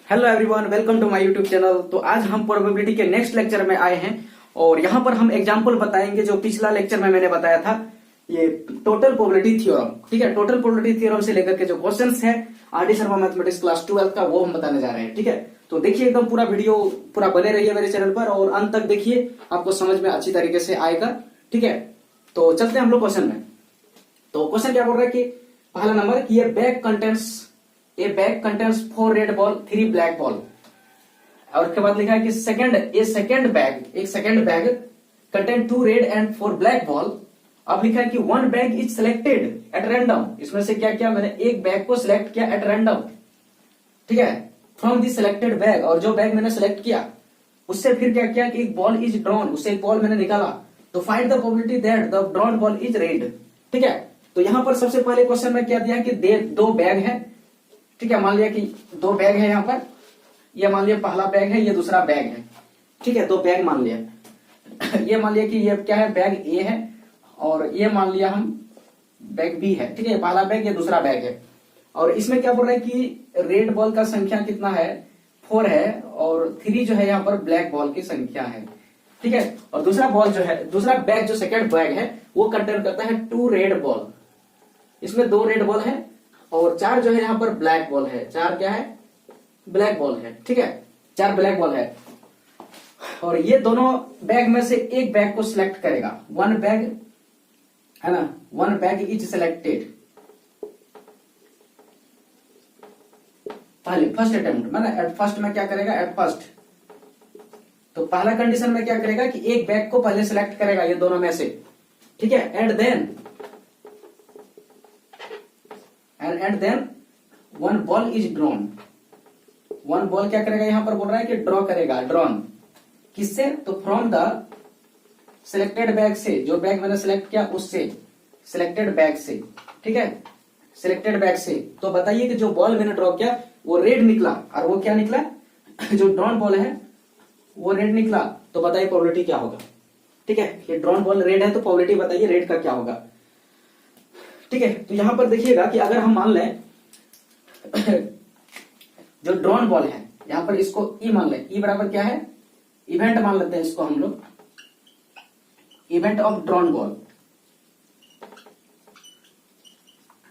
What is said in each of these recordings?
Hello everyone, welcome to my YouTube channel. तो आज हम प्रोबेबिलिटी के नेक्स्ट लेक्चर में आए हैं और यहाँ पर हम एग्जांपल बताएंगे जो पिछला लेक्चर में मैंने बताया था, ये टोटल प्रोबेबिलिटी थ्योरम। ठीक है, टोटल प्रोबेबिलिटी थ्योरम से लेकर के जो क्वेश्चंस है आर.डी. शर्मा मैथमेटिक्स क्लास 12 का, वो हम बताने जा रहे हैं। ठीक है, तो देखिए एकदम पूरा वीडियो पूरा बने रहिए मेरे चैनल पर और अंत तक देखिए, आपको समझ में अच्छी तरीके से आएगा। ठीक है, तो चलते हैं हम लोग क्वेश्चन में। तो क्वेश्चन क्या बोल रहा है कि पहला नंबर कि ये bag contents 4 red ball 3 black ball, और उसके बाद लिखा है कि एक second bag content 2 red and 4 black ball. अब लिखा है कि 1 bag is selected at random. इसमें से क्या किया मैंने, एक बैग को सिलेक्ट किया एट रैंडम। ठीक है, फ्रॉम द सिलेक्टेड बैग, और जो बैग मैंने सिलेक्ट किया उससे फिर क्या किया कि एक बॉल इज ड्रॉन, उससे एक बॉल मैंने निकाला। तो find the probability that the drawn ball is red. ठीक है, तो यहां पर सबसे पहले क्वेश्चन में क्या दिया कि दो बैग है। ठीक है, मान लिया कि 2 बैग है यहाँ पर, ये मान लिया पहला बैग है, ये दूसरा बैग है। ठीक है, 2 बैग मान लिया। ये मान लिया कि ये क्या है, बैग ए है, और ये मान लिया हम बैग बी है। ठीक है, पहला बैग, ये दूसरा बैग है। और इसमें क्या बोल रहा है कि रेड बॉल का संख्या कितना है, 4 है, और 3 जो है यहाँ पर ब्लैक बॉल की संख्या है। ठीक है, और दूसरा बॉल जो है, दूसरा बैग जो सेकंड बैग है, वो कंटेन करता है 2 रेड बॉल। इसमें 2 रेड बॉल है और 4 जो है यहाँ पर ब्लैक बॉल है। 4 क्या है, ब्लैक बॉल है। ठीक है, 4 ब्लैक बॉल है, और ये दोनों बैग में से एक बैग को सिलेक्ट करेगा। 1 बैग है ना, 1 बैग इज सिलेक्टेड। पहले फर्स्ट अटेम्प्ट मैंने एट फर्स्ट में क्या करेगा, एट फर्स्ट। तो पहला कंडीशन में क्या करेगा कि एक बैग को पहले सिलेक्ट करेगा ये दोनों में से। ठीक है, and then 1 ball is drawn. 1 ball क्या करेगा, यहां पर बोल रहा है कि ड्रॉ करेगा, ड्रॉन किससे, तो फ्रॉम द सिलेक्टेड बैग से, जो बैग मैंने सिलेक्ट किया उससे, सिलेक्टेड बैग से। ठीक है, सिलेक्टेड बैग से। तो बताइए कि जो बॉल मैंने ड्रॉ किया वो रेड निकला, और वो क्या निकला, जो ड्रॉन बॉल है वो रेड निकला। तो बताइए प्रोबेबिलिटी क्या होगा। ठीक है, ये ड्रॉन बॉल रेड है, तो प्रोबेबिलिटी बताइए रेड का क्या होगा। ठीक है, तो यहां पर देखिएगा कि अगर हम मान लें जो ड्रॉन बॉल है, यहां पर इसको ई मान लें, ई बराबर क्या है, इवेंट मान लेते हैं इसको हम लोग, event of drawn ball.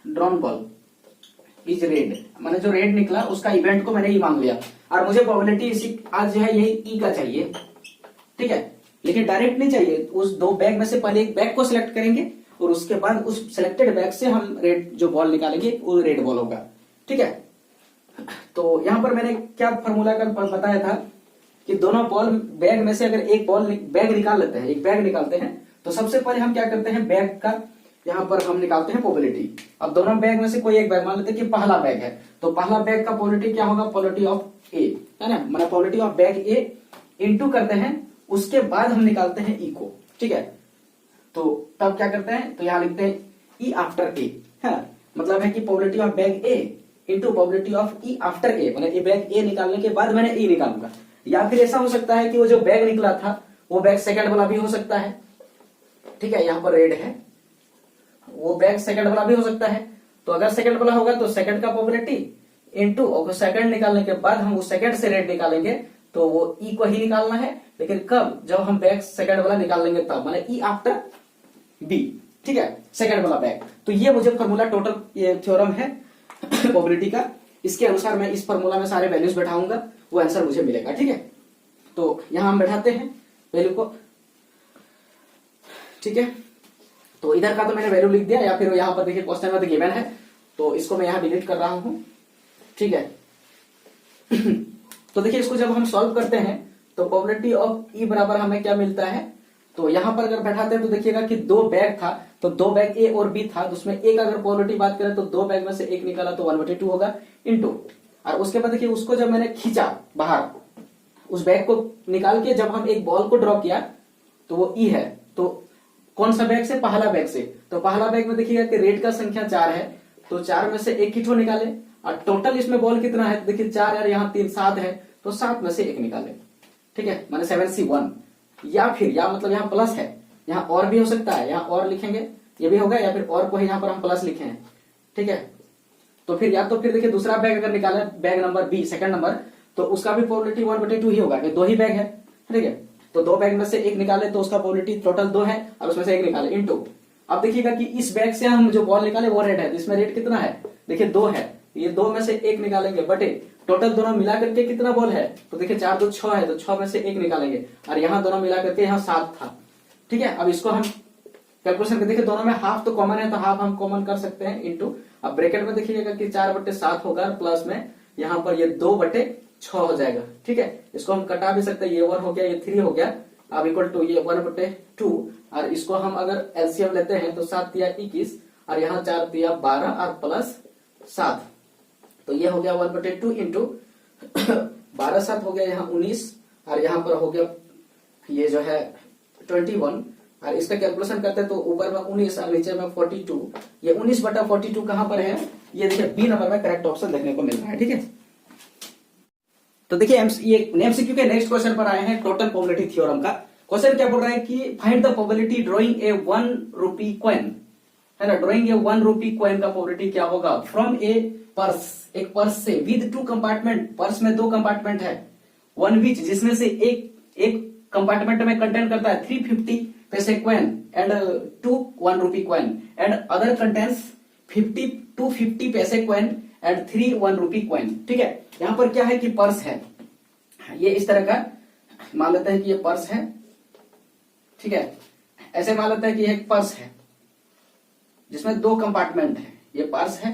Drawn ball is red, मैंने जो रेड निकला उसका इवेंट को मैंने ई मान लिया, और मुझे प्रोबेबिलिटी इसी आज जो है यही ई का चाहिए। ठीक है, लेकिन डायरेक्ट नहीं चाहिए, उस 2 बैग में से पहले एक बैग को सिलेक्ट करेंगे और उसके बाद उस सिलेक्टेड बैग से हम रेड जो बॉल निकालेंगे वो रेड बॉल होगा। ठीक है, तो यहां पर मैंने क्या फॉर्मूला का बताया था कि दोनों बॉल बैग में से अगर एक बैग निकाल लेते हैं, एक बैग निकालते हैं, तो सबसे पहले हम क्या करते हैं, बैग का यहां पर हम निकालते हैं प्रोबेबिलिटी। अब दोनों बैग में से कोई एक बैग मान लेते हैं कि पहला बैग है, तो पहला बैग का प्रोबेबिलिटी क्या होगा, प्रोबेबिलिटी ऑफ ए है ना, मतलब probability of bag A into करते हैं, उसके बाद हम निकालते हैं ई को। ठीक है, तो तब क्या करते हैं, तो यहां लिखते हैं ई आफ्टर ए है, मतलब है कि probability of bag A into probability of E after A, मतलब ये बैग ए निकालने के बाद मैंने ई निकालूंगा। या फिर ऐसा हो सकता है कि वो जो बैग निकला था वो बैग सेकंड वाला भी हो सकता है। ठीक है, यहाँ पर रेड है, वो बैग सेकंड वाला भी हो सकता है। तो अगर सेकंड वाला होगा तो सेकंड का प्रोबेबिलिटी इंटू, और सेकंड निकालने के बाद हम उस सेकंड से रेड निकालेंगे, तो वो ई को ही निकालना है, लेकिन कब, जब हम बैग सेकंड वाला निकाल लेंगे तब, माने ई आफ्टर बी। ठीक है, सेकंड वाला बैग। तो ये मुझे फॉर्मूला टोटल ये थ्योरम है प्रोबेबिलिटी का, इसके अनुसार मैं इस फॉर्मूला में सारे वैल्यूज बैठाऊंगा, वो आंसर मुझे मिलेगा। ठीक है, तो यहां हम बैठाते हैं वैल्यू को। ठीक है, तो इधर का तो मैंने वैल्यू लिख दिया, या फिर यहां पर देखिए क्वेश्चन में तो गिवन है, तो इसको मैं यहां डिलीट कर रहा हूं। ठीक है तो देखिए इसको जब हम सॉल्व करते हैं तो प्रोबेबिलिटी ऑफ ई बराबर हमें क्या मिलता है, तो यहां पर अगर बैठाते हैं तो देखिएगा कि 2 बैग था, तो 2 बैग ए और बी था, तो उसमें एक अगर प्रोबेबिलिटी बात करें तो 2 बैग में से एक निकाला तो 1/2 होगा इंटू, और उसके बाद देखिए उसको जब मैंने खींचा बाहर, उस बैग को निकाल के जब हम एक बॉल को ड्रॉ किया तो वो ई है। तो कौन सा बैग से, पहला बैग से। तो पहला बैग में देखिएगा कि रेड का संख्या 4 है, तो 4 में से एक ही ठो निकाले, और टोटल इसमें बॉल कितना है, देखिए 4 और यहाँ 3 7 है, तो 7 में से एक निकाले। ठीक है, माने 7C1, या फिर या मतलब यहाँ प्लस है, यहाँ और भी हो सकता है, यहाँ और लिखेंगे ये भी होगा, या फिर और को ही यहाँ पर हम प्लस लिखे हैं। ठीक है, तो फिर या तो फिर देखिए दूसरा बैग अगर निकाले, bag number B second number, तो उसका भी प्रोबेबिलिटी 1/2 ही होगा, दो ही बैग है, ठीक है। तो दो बैग में से एक निकाले तो उसका प्रोबेबिलिटी टोटल 2 है, और उसमें से एक निकाले इनटू। अब देखिएगा कि इस बैग से हम जो बॉल निकाले वो रेड है, इसमें रेड कितना है, देखिए 2 है, ये 2 में से एक निकालेंगे बटे टोटल दोनों मिला करके कितना बॉल है, तो देखिए 4 2 6 है, तो 6 में से एक निकालेंगे, और यहाँ दोनों मिला करके यहाँ 7 था, ठीक है। अब इसको हम कैलकुलेशन करके देखिए, दोनों में हाफ तो कॉमन है, तो हाफ हम कॉमन कर सकते हैं इनटू। अब ब्रैकेट में देखिएगा कि 4/7 होगा, प्लस में यहाँ पर ये 2/6 हो जाएगा, ठीक है। इसको हम कटा भी सकते हैं, ये 1 हो गया, ये 3 हो गया, अब इक्वल टू ये 1/2, और इसको हम अगर एलसीएम लेते हैं तो 7 तिया 21, और यहाँ 4 तिया 12 और प्लस 7, तो ये हो गया 1/2 इंटू 12 7 हो गया यहाँ 19, और यहाँ पर हो गया ये जो है 21, और इसका कैलकुलेशन करते हैं तो ऊपर में 19 और नीचे में 42, ये 19/42 कहां पर है, ये देखिए बी नंबर में करेक्ट ऑप्शन देखने को मिल रहा है, ठीक है। तो देखिए ये एमसीक्यू के नेक्स्ट क्वेश्चन पर आए हैं टोटल प्रोबेबिलिटी थ्योरम का। क्वेश्चन क्या बोल रहा है कि find the probability drawing a 1 rupee coin, है ना, ड्रॉइंग ए 1 रुपी कॉइन का प्रोबेबिलिटी क्या होगा फ्रॉम ए पर्स, एक पर्स से, विद 2 कंपार्टमेंट, पर्स में 2 कंपार्टमेंट है, वन विच जिसमें से एक कंपार्टमेंट में कंटेन करता है 350 पैसे coin and 2 1 rupee coin, and other contains 250 पैसे कॉइन एंड 3 1 रुपी कॉइन, ठीक है। यहां पर क्या है कि पर्स है, ये इस तरह का मान लेते हैं कि ये पर्स है, ठीक है, ऐसे मान लेते हैं कि एक पर्स है जिसमें 2 कंपार्टमेंट है, ये पर्स है,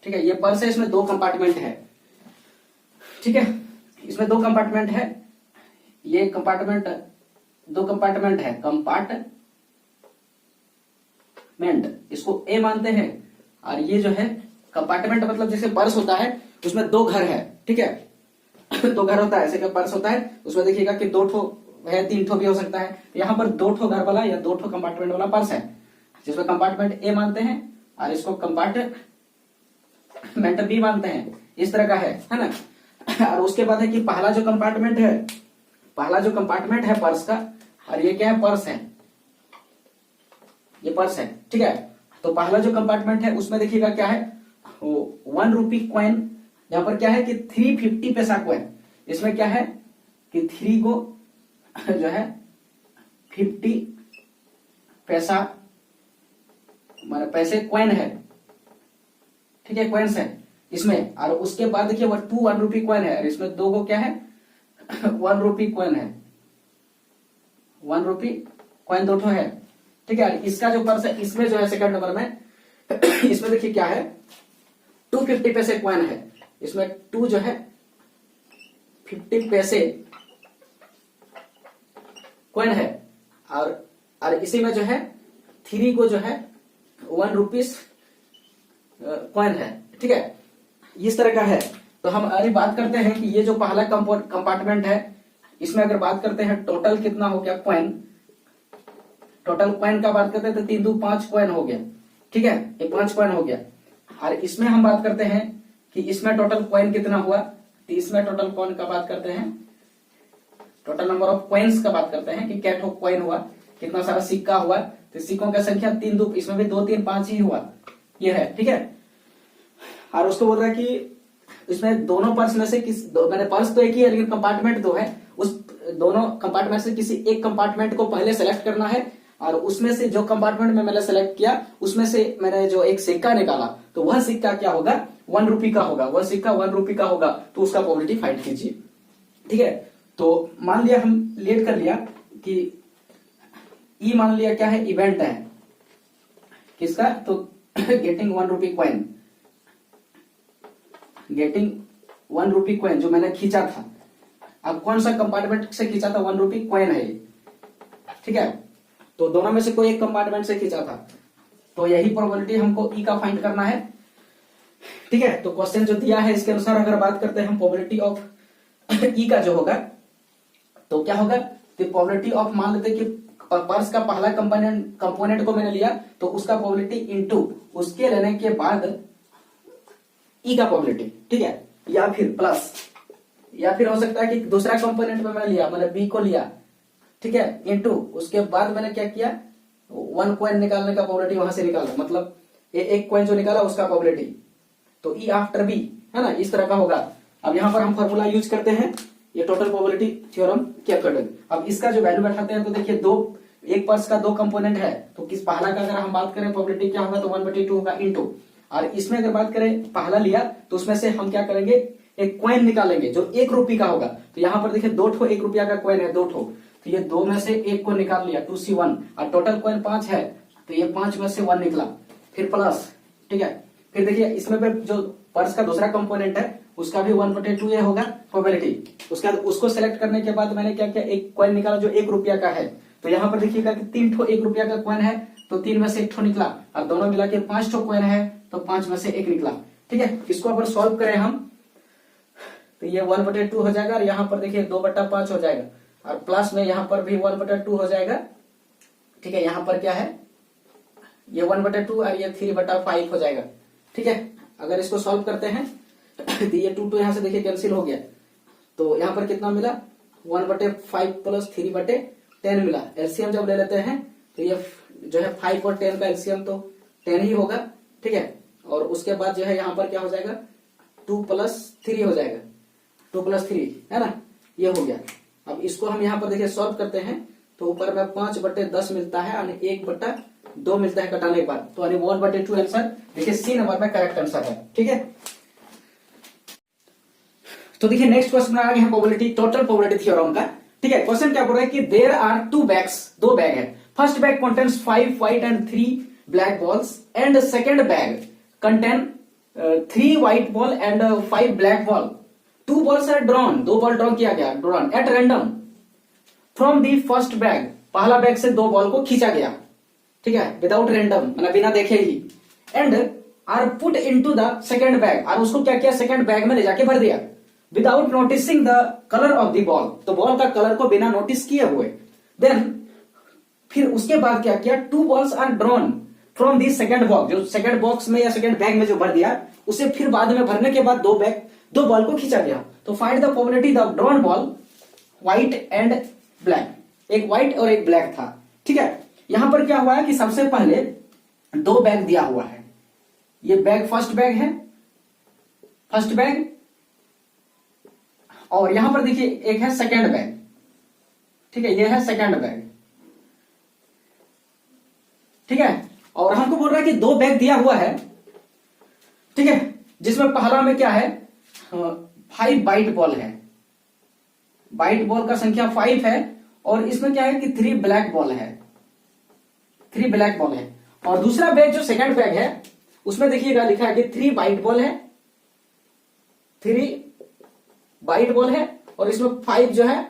ठीक है, ये पर्स है, इसमें 2 कंपार्टमेंट है, ठीक है, इसमें 2 कंपार्टमेंट है, ये कंपार्टमेंट 2 कंपार्टमेंट है, कंपार्टमेंट इसको ए मानते हैं, और ये जो है कंपार्टमेंट मतलब जैसे पर्स होता है उसमें 2 घर है, ठीक है, 2 घर होता है, ऐसे का पर्स होता है, उसमें देखिएगा कि 2 ठो है, 3 ठो भी हो सकता है, यहाँ पर 2 ठो घर वाला या 2 ठो कंपार्टमेंट वाला पर्स है, जिसमें कंपार्टमेंट ए मानते हैं और इसको कंपार्टमेंट बी मानते हैं, इस तरह का है ना। और उसके बाद है कि पहला जो कंपार्टमेंट है पर्स का, और ये क्या है, पर्स है, ये पर्स है, ठीक है। तो पहला जो कंपार्टमेंट है उसमें देखिएगा क्या है, 1 रुपी कॉइन, यहां पर क्या है कि 350 पैसा कॉइन, इसमें क्या है कि 3 को जो है 50 पैसा माने पैसे कॉइन है, ठीक है, कॉइन्स है इसमें, और उसके बाद देखिए 2 1 रुपी कॉइन है, और इसमें 2 को क्या है 1 रुपी कॉइन है, 1 रुपी कॉइन 2 ठो है, ठीक है। इसका जो पर्स है इसमें जो है सेकंड नंबर में इसमें देखिए क्या है 250 पैसे कॉइन है, इसमें 2 जो है 50 पैसे कॉइन है, और इसी में जो है 3 को जो है 1 रुपीस कॉइन है, ठीक है, इस तरह का है। तो हम अरे बात करते हैं कि ये जो पहला कंपार्टमेंट है इसमें अगर बात करते हैं टोटल कितना हो गया कॉइन, टोटल कॉइन का बात करते हैं तो 3 2 5 कॉइन हो गया, ठीक है, ये 5 कॉइन हो गया। और इसमें हम बात करते हैं कि इसमें टोटल कॉइन कितना हुआ, तो इसमें टोटल कॉइन का बात करते हैं, टोटल नंबर ऑफ कॉइन्स का बात करते हैं कि क्या कॉइन हुआ, कितना सारा सिक्का हुआ, तो सिक्कों की संख्या 3 2, इसमें भी 2 3 5 ही हुआ, ये है, ठीक है। और उसको बोल रहा है कि इसमें दोनों पर्स में से मैंने पर्स तो एक ही है लेकिन कंपार्टमेंट 2 है, उस दोनों कंपार्टमेंट से किसी एक कंपार्टमेंट को पहले सेलेक्ट करना है, और उसमें से जो कंपार्टमेंट में मैंने सेलेक्ट किया उसमें से मैंने जो एक सिक्का निकाला, तो वह सिक्का क्या होगा 1 रुपी का होगा, वह सिक्का 1 रुपी का होगा, तो उसका प्रोबेबिलिटी फाइंड कीजिए, ठीक है। तो मान लिया हम लेट कर लिया कि ई मान लिया क्या है, इवेंट है किसका, तो getting 1 rupee coin, getting 1 rupee coin जो मैंने खींचा था, अब कौन सा कंपार्टमेंट से खींचा था, 1 रुपी कॉइन है, ठीक है, तो दोनों में से कोई एक कंपार्टमेंट से खींचा था, तो यही प्रोबेबिलिटी हमको ई का फाइंड करना है, ठीक है। तो क्वेश्चन जो दिया है इसके अनुसार अगर बात करते हैं हम प्रोबेबिलिटी ऑफ ई का जो होगा तो क्या होगा, तो प्रोबेबिलिटी ऑफ मान लेते कि पर्स का पहला कंपोनेंट को मैंने लिया तो उसका प्रोबेबिलिटी इनटू उसके लेने के बाद ई का प्रोबेबिलिटी, ठीक है, या फिर प्लस, या फिर हो सकता है कि दूसरा कंपोनेंट में मैंने लिया, मैंने बी को लिया, ठीक है, इनटू उसके बाद मैंने क्या किया 1 कॉइन निकालने का प्रोबेबिलिटी वहां से निकाला, मतलब एक कॉइन जो निकाला उसका प्रोबेबिलिटी, तो ई आफ्टर बी है ना, इस तरह का होगा। अब यहाँ पर हम फॉर्मूला यूज करते हैं, ये टोटल प्रोबेबिलिटी थ्योरम के अकॉर्डिंग। अब इसका जो वैल्यू बैठाते हैं तो देखिए एक पर्स का दो कंपोनेंट है, तो किस पहला का अगर हम बात करें प्रोबेबिलिटी क्या होगा तो 1/2 होगा इनटू, और इसमें अगर बात करें पहला लिया तो उसमें से हम क्या करेंगे, एक कॉइन निकालेंगे जो 1 रुपये का होगा। तो यहाँ पर देखिए 2 ठो 1 रुपया का कॉइन है, 2 ठो, तो ये 2 में से 1 को निकाल लिया 2C1, और टोटल कॉइन 5 है तो ये 5 में से 1 निकला, फिर प्लस, ठीक है। फिर देखिए इसमें जो पर्स का दूसरा कंपोनेंट है उसका भी 1/2 ये होगा प्रोबेबिलिटी। उसके बाद उसको सेलेक्ट करने के बाद मैंने क्या किया, एक कॉइन निकाला जो 1 रुपया का है। तो यहाँ पर देखिएगा कि 3 ठो 1 रुपया का कॉइन है तो 3 में से 1 ठो निकला, और दोनों मिला के 5 ठो कॉइन है तो 5 में से 1 निकला, ठीक है। इसको अगर सॉल्व करें हम तो ये 1/2 हो जाएगा, और यहाँ पर देखिए 2/5 हो जाएगा, और प्लस में यहाँ पर भी 1/2 हो जाएगा, ठीक है। यहाँ पर क्या है, ये 1/2 और ये 3/5 हो जाएगा, ठीक है। अगर इसको सॉल्व करते हैं तो ये 2 यहाँ से देखिए कैंसिल हो गया, तो यहाँ पर कितना मिला 1/5 प्लस 3/10 मिला। एलसीएम जब ले लेते हैं तो ये जो है 5 और 10 का एलसीएम तो 10 ही होगा, ठीक है। और उसके बाद जो है यहाँ पर क्या हो जाएगा 2 + 3 हो जाएगा, 2 + 3 है ना, ये हो गया। अब इसको हम यहाँ पर देखिए सॉल्व करते हैं तो ऊपर में 5/10 मिलता है और 1/2 मिलता है कटाने के बाद, तो 1/2 आंसर देखिए सी नंबर में करेक्ट आंसर है, ठीक है। तो देखिए नेक्स्ट क्वेश्चन में आ गए हैं प्रोबेबिलिटी, टोटल प्रोबेबिलिटी थ्योरम का, ठीक है। क्वेश्चन क्या बोल रहा है कि देयर आर 2 बैग्स, 2 बैग है। First bag contains 5 white and 3 black balls, and second bag contain 3 white ball and 5 black ball. 2 balls are drawn, 2 ball draw किया गया, drawn at random from the first bag, पहला bag से 2 ball को खींचा गया, ठीक है, विदाउट रैंडम मतलब बिना देखे ही, and are put into the second bag, और उसको क्या किया सेकंड बैग में ले जाके भर दिया, without noticing the colour of the ball, तो बॉल का कलर को बिना नोटिस किए हुए। देन फिर उसके बाद क्या किया, 2 balls are drawn from the second box, जो सेकंड बॉक्स में या सेकंड बैग में जो भर दिया उसे फिर बाद में भरने के बाद 2 बॉल को खींचा गया। तो find the probability the drawn ball white and black, एक व्हाइट और एक ब्लैक था, ठीक है। यहां पर क्या हुआ है कि सबसे पहले 2 बैग दिया हुआ है, ये बैग फर्स्ट बैग है, फर्स्ट बैग, और यहां पर देखिए एक है सेकंड बैग, ठीक है, ये है सेकंड बैग, ठीक है। और हमको बोल रहा है कि 2 बैग दिया हुआ है, ठीक है, जिसमें पहला में क्या है 5 वाइट बॉल है, वाइट बॉल का संख्या 5 है, और इसमें क्या है कि 3 ब्लैक बॉल है, 3 ब्लैक बॉल है। और दूसरा बैग जो सेकंड बैग है उसमें देखिएगा लिखा है कि 3 वाइट बॉल है, 3 वाइट बॉल है, और इसमें 5 जो है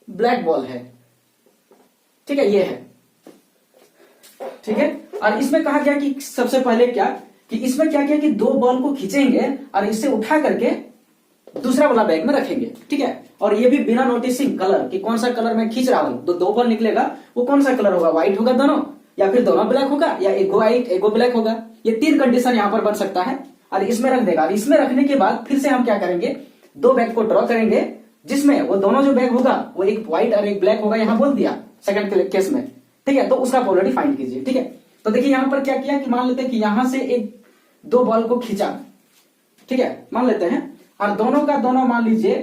ब्लैक बॉल है, ठीक है, ये है, ठीक है। और इसमें कहा गया कि सबसे पहले क्या कि इसमें क्या किया कि 2 बॉल को खींचेंगे और इसे उठा करके दूसरा वाला बैग में रखेंगे, ठीक है। और ये भी बिना नोटिसिंग कलर कि कौन सा कलर मैं खींच रहा हूं, तो 2 बॉल निकलेगा वो कौन सा कलर होगा, व्हाइट होगा दोनों, या फिर दोनों ब्लैक होगा, या एगो व्हाइट एगो ब्लैक होगा। ये 3 कंडीशन यहां पर बन सकता है, और इसमें रख देगा। और इसमें रखने के बाद फिर से हम क्या करेंगे 2 बैग को ड्रॉ करेंगे, जिसमें वो दोनों जो बैग होगा वो एक व्हाइट और एक ब्लैक होगा, यहां बोल दिया सेकंड केस में, ठीक है। तो उसका प्रोबेबिलिटी फाइंड कीजिए, ठीक है। तो देखिए यहां पर क्या किया कि मान लेते हैं कि यहां से एक 2 बॉल को खींचा, ठीक है, मान लेते हैं, और दोनों का दोनों मान लीजिए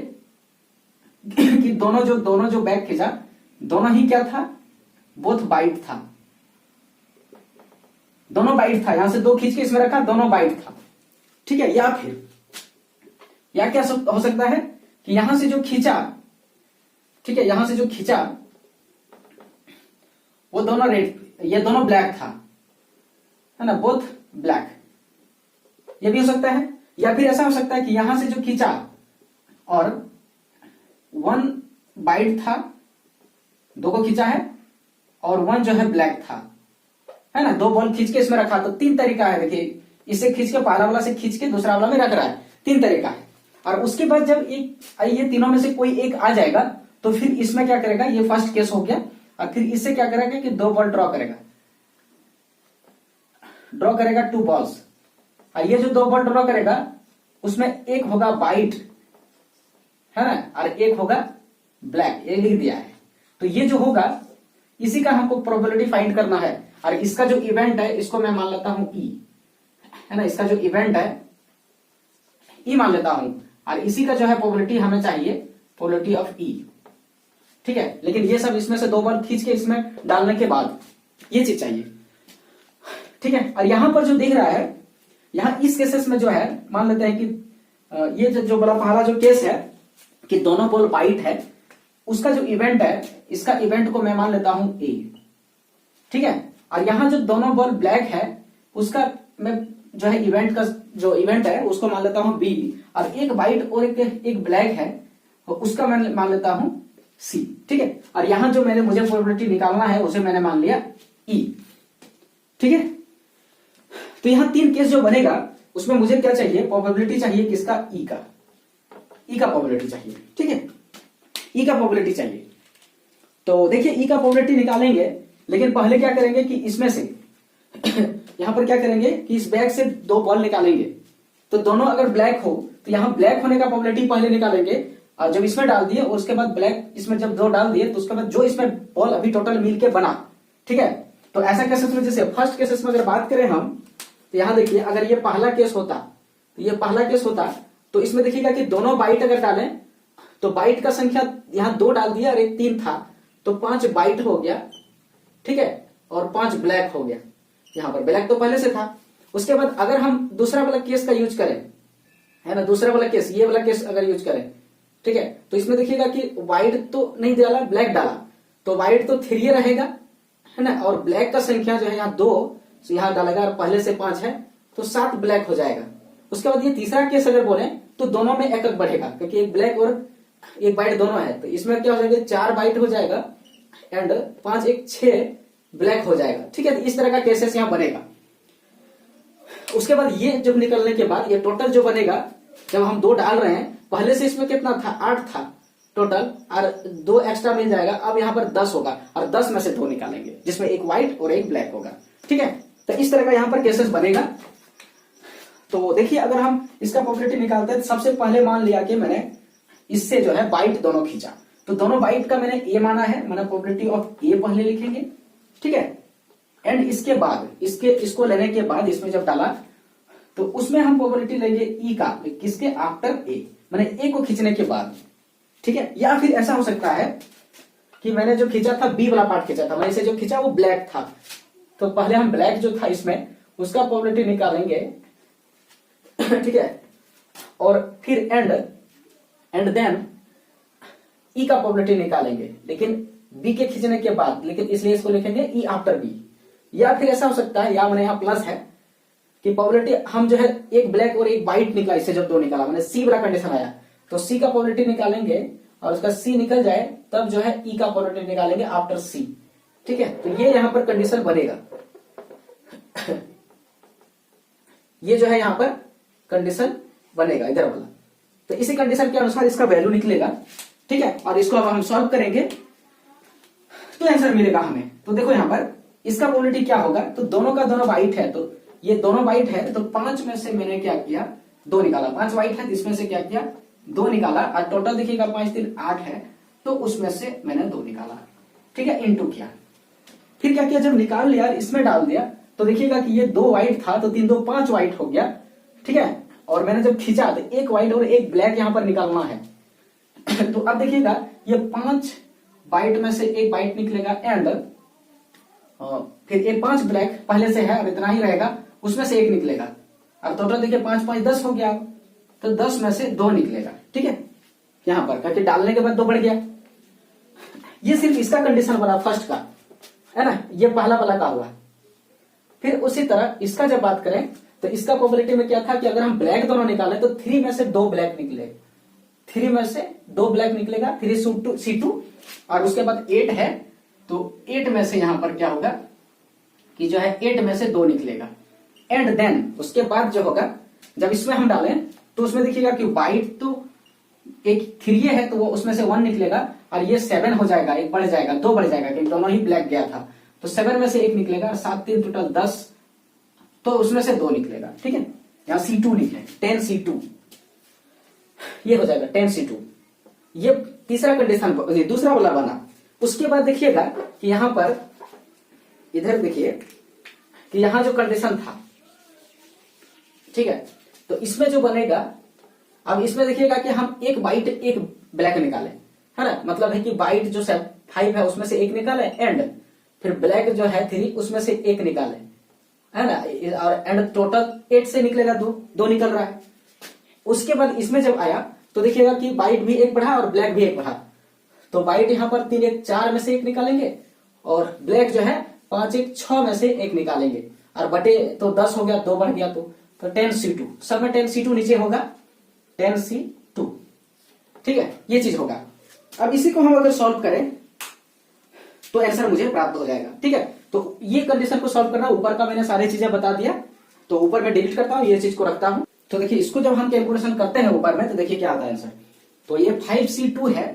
कि दोनों जो बैग खींचा दोनों ही क्या था, बोथ वाइट था, दोनों वाइट था, यहां से 2 खींच के इसमें रखा, दोनों वाइट था, ठीक है। या फिर या क्या हो सकता है कि यहां से जो खींचा, ठीक है, यहां से जो खींचा वो दोनों रेड, ये दोनों ब्लैक था, है ना, बोथ ब्लैक, ये भी हो सकता है। या फिर ऐसा हो सकता है कि यहां से जो खींचा और 1 वाइट था, 2 को खींचा है, और 1 जो है ब्लैक था, है ना, 2 बॉल खींच के इसमें रखा। तो 3 तरीका है, देखिए इसे खींच के पहला वाला से खींच के दूसरा वाला में रख रहा है, 3 तरीका है। और उसके बाद जब ये तीनों में से कोई एक आ जाएगा तो फिर इसमें क्या करेगा, ये फर्स्ट केस हो गया, और फिर इससे क्या करेगा कि 2 बॉल ड्रॉ करेगा 2 बॉल्स, और ये जो 2 बॉल ड्रॉ करेगा उसमें एक होगा व्हाइट, है ना, और एक होगा ब्लैक, ये लिख दिया है। तो ये जो होगा इसी का हमको प्रोबेबिलिटी फाइंड करना है, और इसका जो इवेंट है इसको मैं मान लेता हूं ई, है ना, इसका जो इवेंट है ई मान लेता हूं, और इसी का जो है प्रोबेबिलिटी हमें चाहिए, प्रोबेबिलिटी ऑफ ई। ठीक है, लेकिन ये सब इसमें से 2 बॉल खींच के इसमें डालने के बाद ये चीज चाहिए। ठीक है, और यहां पर जो दिख रहा है, यहां इस केसेस में जो है मान लेते हैं कि ये जो बड़ा पहला जो केस है कि दोनों बॉल वाइट है, उसका जो इवेंट है, इसका इवेंट को मैं मान लेता हूं ए। ठीक है, और यहां जो दोनों बॉल ब्लैक है, उसका मैं जो है इवेंट का जो इवेंट है उसको मान लेता हूं बी, और एक वाइट और एक ब्लैक है, उसका मैं मान लेता हूं सी। ठीक है, और यहां जो मुझे प्रोबेबिलिटी निकालना है उसे मैंने मान लिया ई। ठीक है, तो यहां 3 केस जो बनेगा उसमें मुझे क्या चाहिए, प्रोबेबिलिटी चाहिए किसका, ई का, ई का प्रोबेबिलिटी चाहिए। ठीक है, ई का प्रोबेबिलिटी चाहिए। तो देखिए ई का प्रोबेबिलिटी निकालेंगे, लेकिन पहले क्या करेंगे कि इसमें से यहां पर क्या करेंगे कि इस बैग से 2 बॉल निकालेंगे, तो दोनों अगर ब्लैक हो तो यहां ब्लैक होने का प्रोबेबिलिटी पहले निकालेंगे, और जब इसमें डाल दिए और उसके बाद ब्लैक इसमें जब 2 डाल दिए तो उसके बाद जो इसमें बॉल अभी टोटल मिल के बना। ठीक है, तो ऐसा केसेस में, जैसे फर्स्ट केसेस में अगर बात करें हम, तो यहां देखिए अगर ये पहला केस होता, तो ये पहला केस होता, तो इसमें देखिएगा कि दोनों बाइट अगर डालें तो बाइट का संख्या यहां 2 डाल दिया और एक 3 था, तो 5 बाइट हो गया। ठीक है, और 5 ब्लैक हो गया। यहां पर ब्लैक तो पहले से था। उसके बाद अगर हम दूसरा वाला केस का यूज करें, है ना, दूसरा वाला केस, ये वाला केस अगर यूज करें, ठीक है, तो इसमें देखिएगा कि व्हाइट तो नहीं डाला, ब्लैक डाला, तो व्हाइट तो 3 रहेगा, है ना, और ब्लैक का संख्या जो है यहाँ 2, तो यहाँ डालेगा, और पहले से 5 है तो 7 ब्लैक हो जाएगा। उसके बाद ये तीसरा केस अगर बोले तो दोनों में एक बढ़ेगा, क्योंकि एक ब्लैक और एक व्हाइट दोनों है, तो इसमें क्या हो जाएगा, 4 व्हाइट हो जाएगा एंड 5 एक 6 ब्लैक हो जाएगा। ठीक है, तो इस तरह का केसेस यहाँ बनेगा। उसके बाद ये जब निकलने के बाद ये टोटल जो बनेगा, जब हम 2 डाल रहे हैं, पहले से इसमें कितना था, 8 था टोटल, और 2 एक्स्ट्रा मिल जाएगा, अब यहाँ पर 10 होगा, और 10 में से 2 निकालेंगे जिसमें एक व्हाइट और एक ब्लैक होगा। ठीक है, तो इस तरह का यहाँ पर केसेस बनेगा। तो देखिए अगर हम इसका प्रोबेबिलिटी निकालते हैं, तो सबसे पहले मान लिया कि मैंने इससे जो है वाइट दोनों खींचा, तो दोनों वाइट का मैंने ए माना है, मैंने प्रोबेबिलिटी ऑफ ए पहले लिखेंगे। ठीक है, एंड इसके बाद इसको लेने के बाद इसमें जब डाला तो उसमें हम प्रोबेबिलिटी लेंगे ई का, किसके, आफ्टर ए, मैंने ए को खींचने के बाद। ठीक है, या फिर ऐसा हो सकता है कि मैंने जो खींचा था बी वाला पार्ट खींचा था, मैंने इसे जो खींचा वो ब्लैक था, तो पहले हम ब्लैक जो था इसमें उसका प्रोबेबिलिटी निकालेंगे। ठीक है, और फिर एंड देन ई का प्रोबेबिलिटी निकालेंगे, लेकिन बी के खींचने के बाद, लेकिन इसलिए इसको लिखेंगे ई आफ्टर बी। या फिर ऐसा हो सकता है, या मैंने यहाँ प्लस है कि प्रोबेबिलिटी हम जो है एक ब्लैक और एक व्हाइट निकला, इससे जब 2 निकाला, मैंने सी वाला कंडीशन आया, तो सी का प्रोबेबिलिटी निकालेंगे, और उसका सी निकल जाए तब जो है ई का प्रोबेबिलिटी निकालेंगे आफ्टर सी। ठीक है, तो ये यहां पर कंडीशन बनेगा। ये जो है यहां पर कंडीशन बनेगा इधर वाला, तो इसी कंडीशन के अनुसार इसका वैल्यू निकलेगा। ठीक है, और इसको अब हम सॉल्व करेंगे तो आंसर मिलेगा हमें। तो देखो यहां पर इसका प्रोबेबिलिटी क्या होगा, तो दोनों का दोनों व्हाइट है, तो ये दोनों व्हाइट है, तो 5 में से मैंने क्या किया, 2 निकाला। 5 व्हाइट है तो इसमें से क्या किया, 2 निकाला, और टोटल देखिएगा 5 3 8 है, तो उसमें से मैंने 2 निकाला। ठीक है, इनटू किया, फिर क्या किया, जब निकाल लिया इसमें डाल दिया, तो देखिएगा कि ये 2 व्हाइट था, तो 3 2 5 व्हाइट हो गया। ठीक है, और मैंने जब खींचा तो एक व्हाइट और एक ब्लैक यहां पर निकालना है। तो अब देखिएगा ये 5 व्हाइट में से एक व्हाइट निकलेगा, एंड फिर ये 5 ब्लैक पहले से है और इतना ही रहेगा, उसमें से एक निकलेगा, और टोटल देखिए 5 5 10 हो गया, तो 10 में से 2 निकलेगा। ठीक है, यहां पर करके डालने के बाद 2 बढ़ गया। ये सिर्फ इसका कंडीशन बना फर्स्ट का, है ना, ये पहला वाला का हुआ। फिर उसी तरह इसका जब बात करें तो इसका प्रोबेबिलिटी में क्या था कि अगर हम ब्लैक दोनों निकाले तो 3 में से 2 ब्लैक निकले, 3 में से 2 ब्लैक निकलेगा, 3 C2, और उसके बाद 8 है, तो 8 में से यहां पर क्या होगा कि जो है 8 में से 2 निकलेगा। एंड देन उसके बाद जो होगा, जब इसमें हम डालें तो उसमें देखिएगा कि व्हाइट तो एक 3 है, तो वो उसमें से 1 निकलेगा, और ये 7 हो जाएगा, एक बढ़ जाएगा, 2 बढ़ जाएगा, क्योंकि दोनों ही ब्लैक गया था, तो 7 में से 1 निकलेगा, 7 3 टोटल 10, तो उसमें से 2 निकलेगा। ठीक है, यहां C2 निकले, 10 C2, ये हो जाएगा 10 C2। ये तीसरा कंडीशन, दूसरा वाला बना। उसके बाद देखिएगा कि यहां पर इधर देखिए कि यहां जो कंडीशन था, ठीक है, तो इसमें जो बनेगा अब इसमें देखिएगा कि हम एक व्हाइट एक ब्लैक निकाले, है ना, मतलब है कि व्हाइट जो 5 है उसमें से एक निकाले एंड फिर ब्लैक जो है 3 उसमें से एक निकाले, है ना, और एंड टोटल 8 से निकलेगा, दो निकल रहा है। उसके बाद इसमें जब आया तो देखिएगा कि व्हाइट भी एक बढ़ा और ब्लैक भी एक बढ़ा, तो व्हाइट यहाँ पर 3 1 4 में से एक निकालेंगे और ब्लैक जो है 5 1 6 में से एक निकालेंगे, और बटे तो 10 हो गया, 2 बढ़ गया तो 10C2, सब में 10C2 नीचे होगा 10C2, ठीक है, ये चीज होगा। अब इसी को हम अगर सॉल्व करें तो आंसर मुझे प्राप्त हो जाएगा, ठीक है। तो ये कंडीशन को सॉल्व करना, ऊपर का मैंने सारी चीजें बता दिया, तो ऊपर में डिलीट करता हूं, ये चीज को रखता हूं। तो देखिए इसको जब हम कैलकुलेशन करते हैं ऊपर में तो देखिए क्या आता है आंसर। तो ये 5C2 है,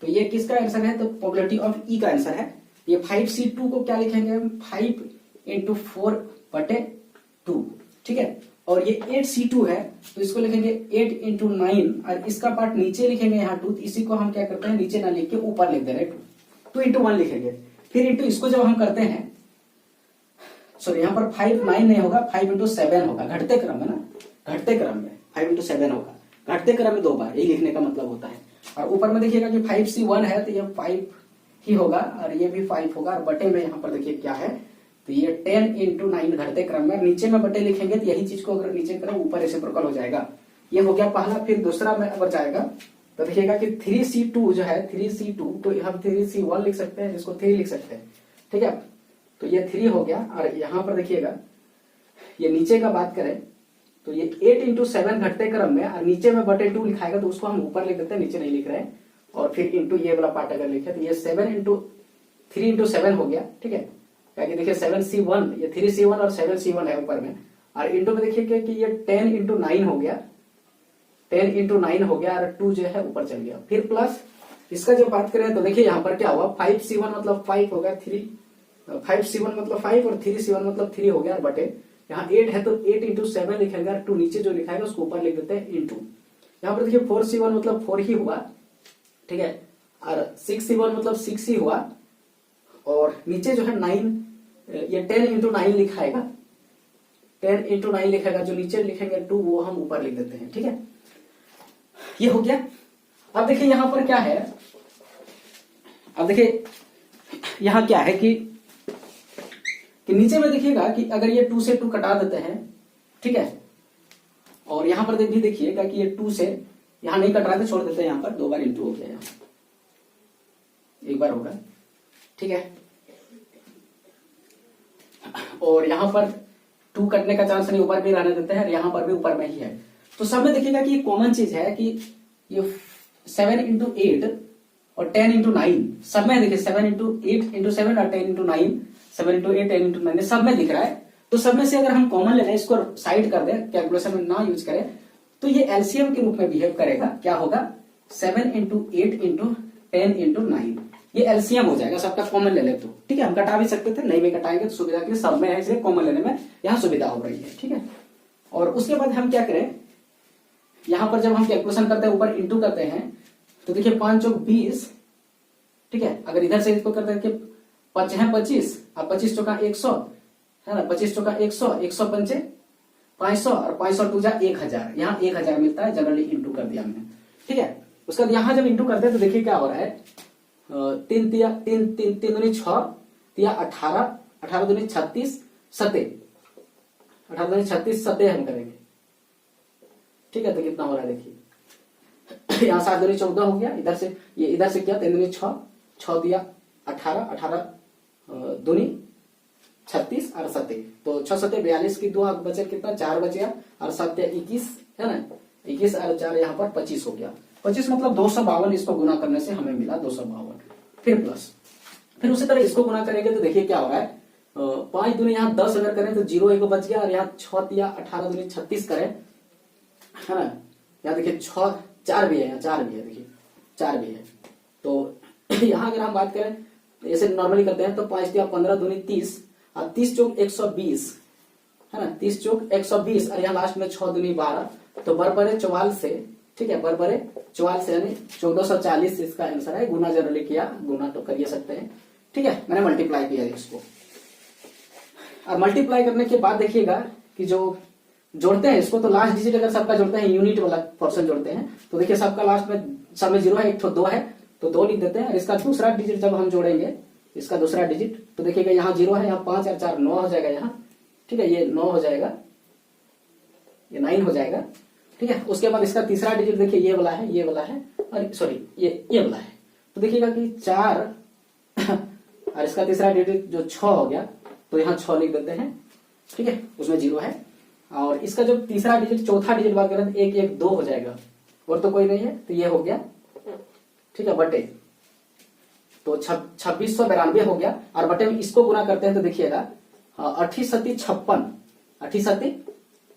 तो ये किसका आंसर है, तो प्रोबेबिलिटी ऑफ ई का आंसर है। ये 5C2 को क्या लिखेंगे हम, 5 × 4/2, ठीक है। और ये 8C2 है तो इसको लिखेंगे 8 × 9, और इसका पार्ट नीचे लिखेंगे यहाँ 2, तो इसी को हम क्या करते हैं नीचे ना लिख के ऊपर लिख दे रहे 2 × 1 लिखेंगे। फिर इंटू इसको जब हम करते हैं, सॉरी यहाँ पर 5 9 नहीं होगा, 5 × 7 होगा, घटते क्रम में ना, घटते क्रम में 5 × 7 होगा, घटते क्रम में 2 बार, यही लिखने का मतलब होता है। और ऊपर में देखिएगा कि 5C1 है तो ये 5 ही होगा और ये भी 5 होगा, और बटे में यहाँ पर देखिए क्या है, तो ये 10 × 9 घटते क्रम में, नीचे में बटे लिखेंगे तो यही चीज को अगर नीचे करें ऊपर रेसिप्रोकल हो जाएगा। ये हो गया पहला। फिर दूसरा में अगर जाएगा तो देखिएगा कि 3C2 जो है 3C2, तो हम 3C1 लिख सकते हैं, इसको 3 लिख सकते हैं, ठीक है। तो ये 3 हो गया, और यहाँ पर देखिएगा ये नीचे का बात करें तो ये 8 × 7 घटते क्रम में, और नीचे में बटे 2 लिखाएगा तो उसको हम ऊपर लिख देते हैं, नीचे नहीं लिख रहे हैं। और फिर इंटू ये वाला पार्ट अगर लिखे तो ये 3 × 7 हो गया, ठीक है, क्योंकि देखिए 7C1, ये 3C1 और 7C1 है ऊपर में, और इंटू में देखिए कि ये 10 × 9 हो गया, 10 × 9 हो गया, और 2 जो है ऊपर चल गया। फिर प्लस इसका जब बात करें तो देखिए यहाँ पर क्या हुआ, 5C1 मतलब 5 हो गया, 5C1 मतलब 5 और 3C1 मतलब 3 हो गया, और बटे यहाँ 8 है तो 8 × 7 लिखेगा, 2 नीचे जो लिखा है उसको ऊपर लिख देते हैं इंटू। यहाँ पर देखिए 4C1 मतलब 4 ही हुआ, ठीक है, और 6C1 मतलब 6 ही हुआ, और नीचे जो है 9, ये 10 × 9 लिखाएगा, 10 × 9 लिखेगा, जो नीचे लिखेंगे 2 वो हम ऊपर लिख देते हैं, ठीक है, ये हो गया। अब देखिए यहाँ पर क्या है, अब देखिए यहाँ क्या है कि नीचे में देखिएगा कि अगर ये 2 से 2 कटा देते हैं, ठीक है, और यहाँ पर भी देखिएगा कि ये 2 से यहाँ नहीं कट रहा है, छोड़ देते हैं, यहाँ पर 2 बार इंटू हो गया, यहाँ एक बार होगा, ठीक है, और यहाँ पर 2 कटने का चांस नहीं, ऊपर भी रहने देते हैं, यहाँ पर भी ऊपर में ही है। तो सब में देखिएगा कि कॉमन चीज है कि ये 7 × 8 और 10 × 9 सब में देखिए 7 × 8 × 7 और 10 × 9, 7 × 8 10 × 9 सब में दिख रहा है। तो सब में से अगर हम कॉमन ले लें, इसको साइड कर दें, कैलकुलेशन में ना यूज करें, तो ये एलसीएम के रूप में बिहेव करेगा। क्या होगा, 7 × 8 × 10 × 9, ये एलसीएम हो जाएगा, सबका कॉमन ले ले तो, ठीक है। हम कटा भी सकते थे, नहीं भी कटाएंगे तो सुविधा के लिए सब में है, इसलिए कॉमन लेने में यहाँ सुविधा हो रही है, ठीक है। और उसके बाद हम क्या करें, यहाँ पर जब हम कैलकुलेशन करते हैं ऊपर इंटू करते हैं तो देखिए 5 × 20, ठीक है, अगर इधर से इसको करते हैं कि 5 है 25 और 25 × 100 है ना, 25 × 100, 100 पंचे 500 और 500 2 जा 1000, यहाँ 1000 मिलता है, जनरली इंटू कर दिया हमने, ठीक है। उसके बाद यहाँ जब इंटू करते हैं तो देखिए क्या हो रहा है, 3 दूनी 6, 18, 18 दूनी 36, 7, 18 दूनी 36, 7 हम करेंगे, ठीक है। तो कितना हो रहा है देखिए, यहाँ 7 दूनी 14 हो गया, इधर से ये इधर से किया 3 दूनी 6, 6 दिया 18, 18 दूनी 36 और 7, तो 6 7 42 की 2 बचे, कितना 4 बचे, और 7 21 है ना, 21 और 4 यहाँ पर 25 हो गया। 25 मतलब 252, इसको गुना करने से हमें मिला 252। फिर प्लस, फिर उसी तरह इसको गुना करेंगे तो देखिए क्या हो रहा है, 5 दूनी यहाँ 10 अगर करें तो 0 1 बच गया, और यहाँ 6 दिया 18 दूनी 36 करें, है ना, यहाँ देखिए 6 4 भी है, यहाँ 4 भी है, देखिए 4 भी है। तो यहाँ अगर हम बात करें ऐसे नॉर्मली करते हैं तो 5 दिया 15 दूनी 30, और 30 चौक 120 है ना, 30 चौक 120, और यहाँ लास्ट में 6 दूनी 12, तो बरबरे 44 से, ठीक है, बरबरे 44 से यानी 1440 इसका आंसर है। गुना जनरली किया, गुना तो कर सकते हैं, ठीक है, मैंने मल्टीप्लाई किया इसको। और मल्टीप्लाई करने के बाद देखिएगा कि जो जोड़ते हैं इसको, तो लास्ट डिजिट अगर सबका जोड़ते हैं, यूनिट वाला पोर्शन जोड़ते हैं, तो देखिए सबका लास्ट में सब में 0 है, एक तो 2 है, तो 2 लिख देते हैं। इसका दूसरा डिजिट जब हम जोड़ेंगे, इसका दूसरा डिजिट, तो देखिएगा यहाँ 0 है, यहाँ 5 और 4 9 हो जाएगा यहाँ, ठीक है, ये 9 हो जाएगा, ये 9 हो जाएगा, ठीक है। उसके बाद इसका तीसरा डिजिट देखिए ये वाला है, ये वाला है, और सॉरी ये वाला है, तो देखिएगा कि 4 और इसका तीसरा डिजिट जो 6 हो गया, तो यहाँ 6 लिख देते हैं, ठीक है, उसमें 0 है। और इसका जो तीसरा डिजिट, चौथा डिजिट बात करें तो 1 1 2 हो जाएगा, और तो कोई नहीं है, तो ये हो गया, ठीक है, बटे, तो 2692 हो गया। और बटे में इसको गुना करते हैं तो देखिएगा 8 सती 56, 8 सती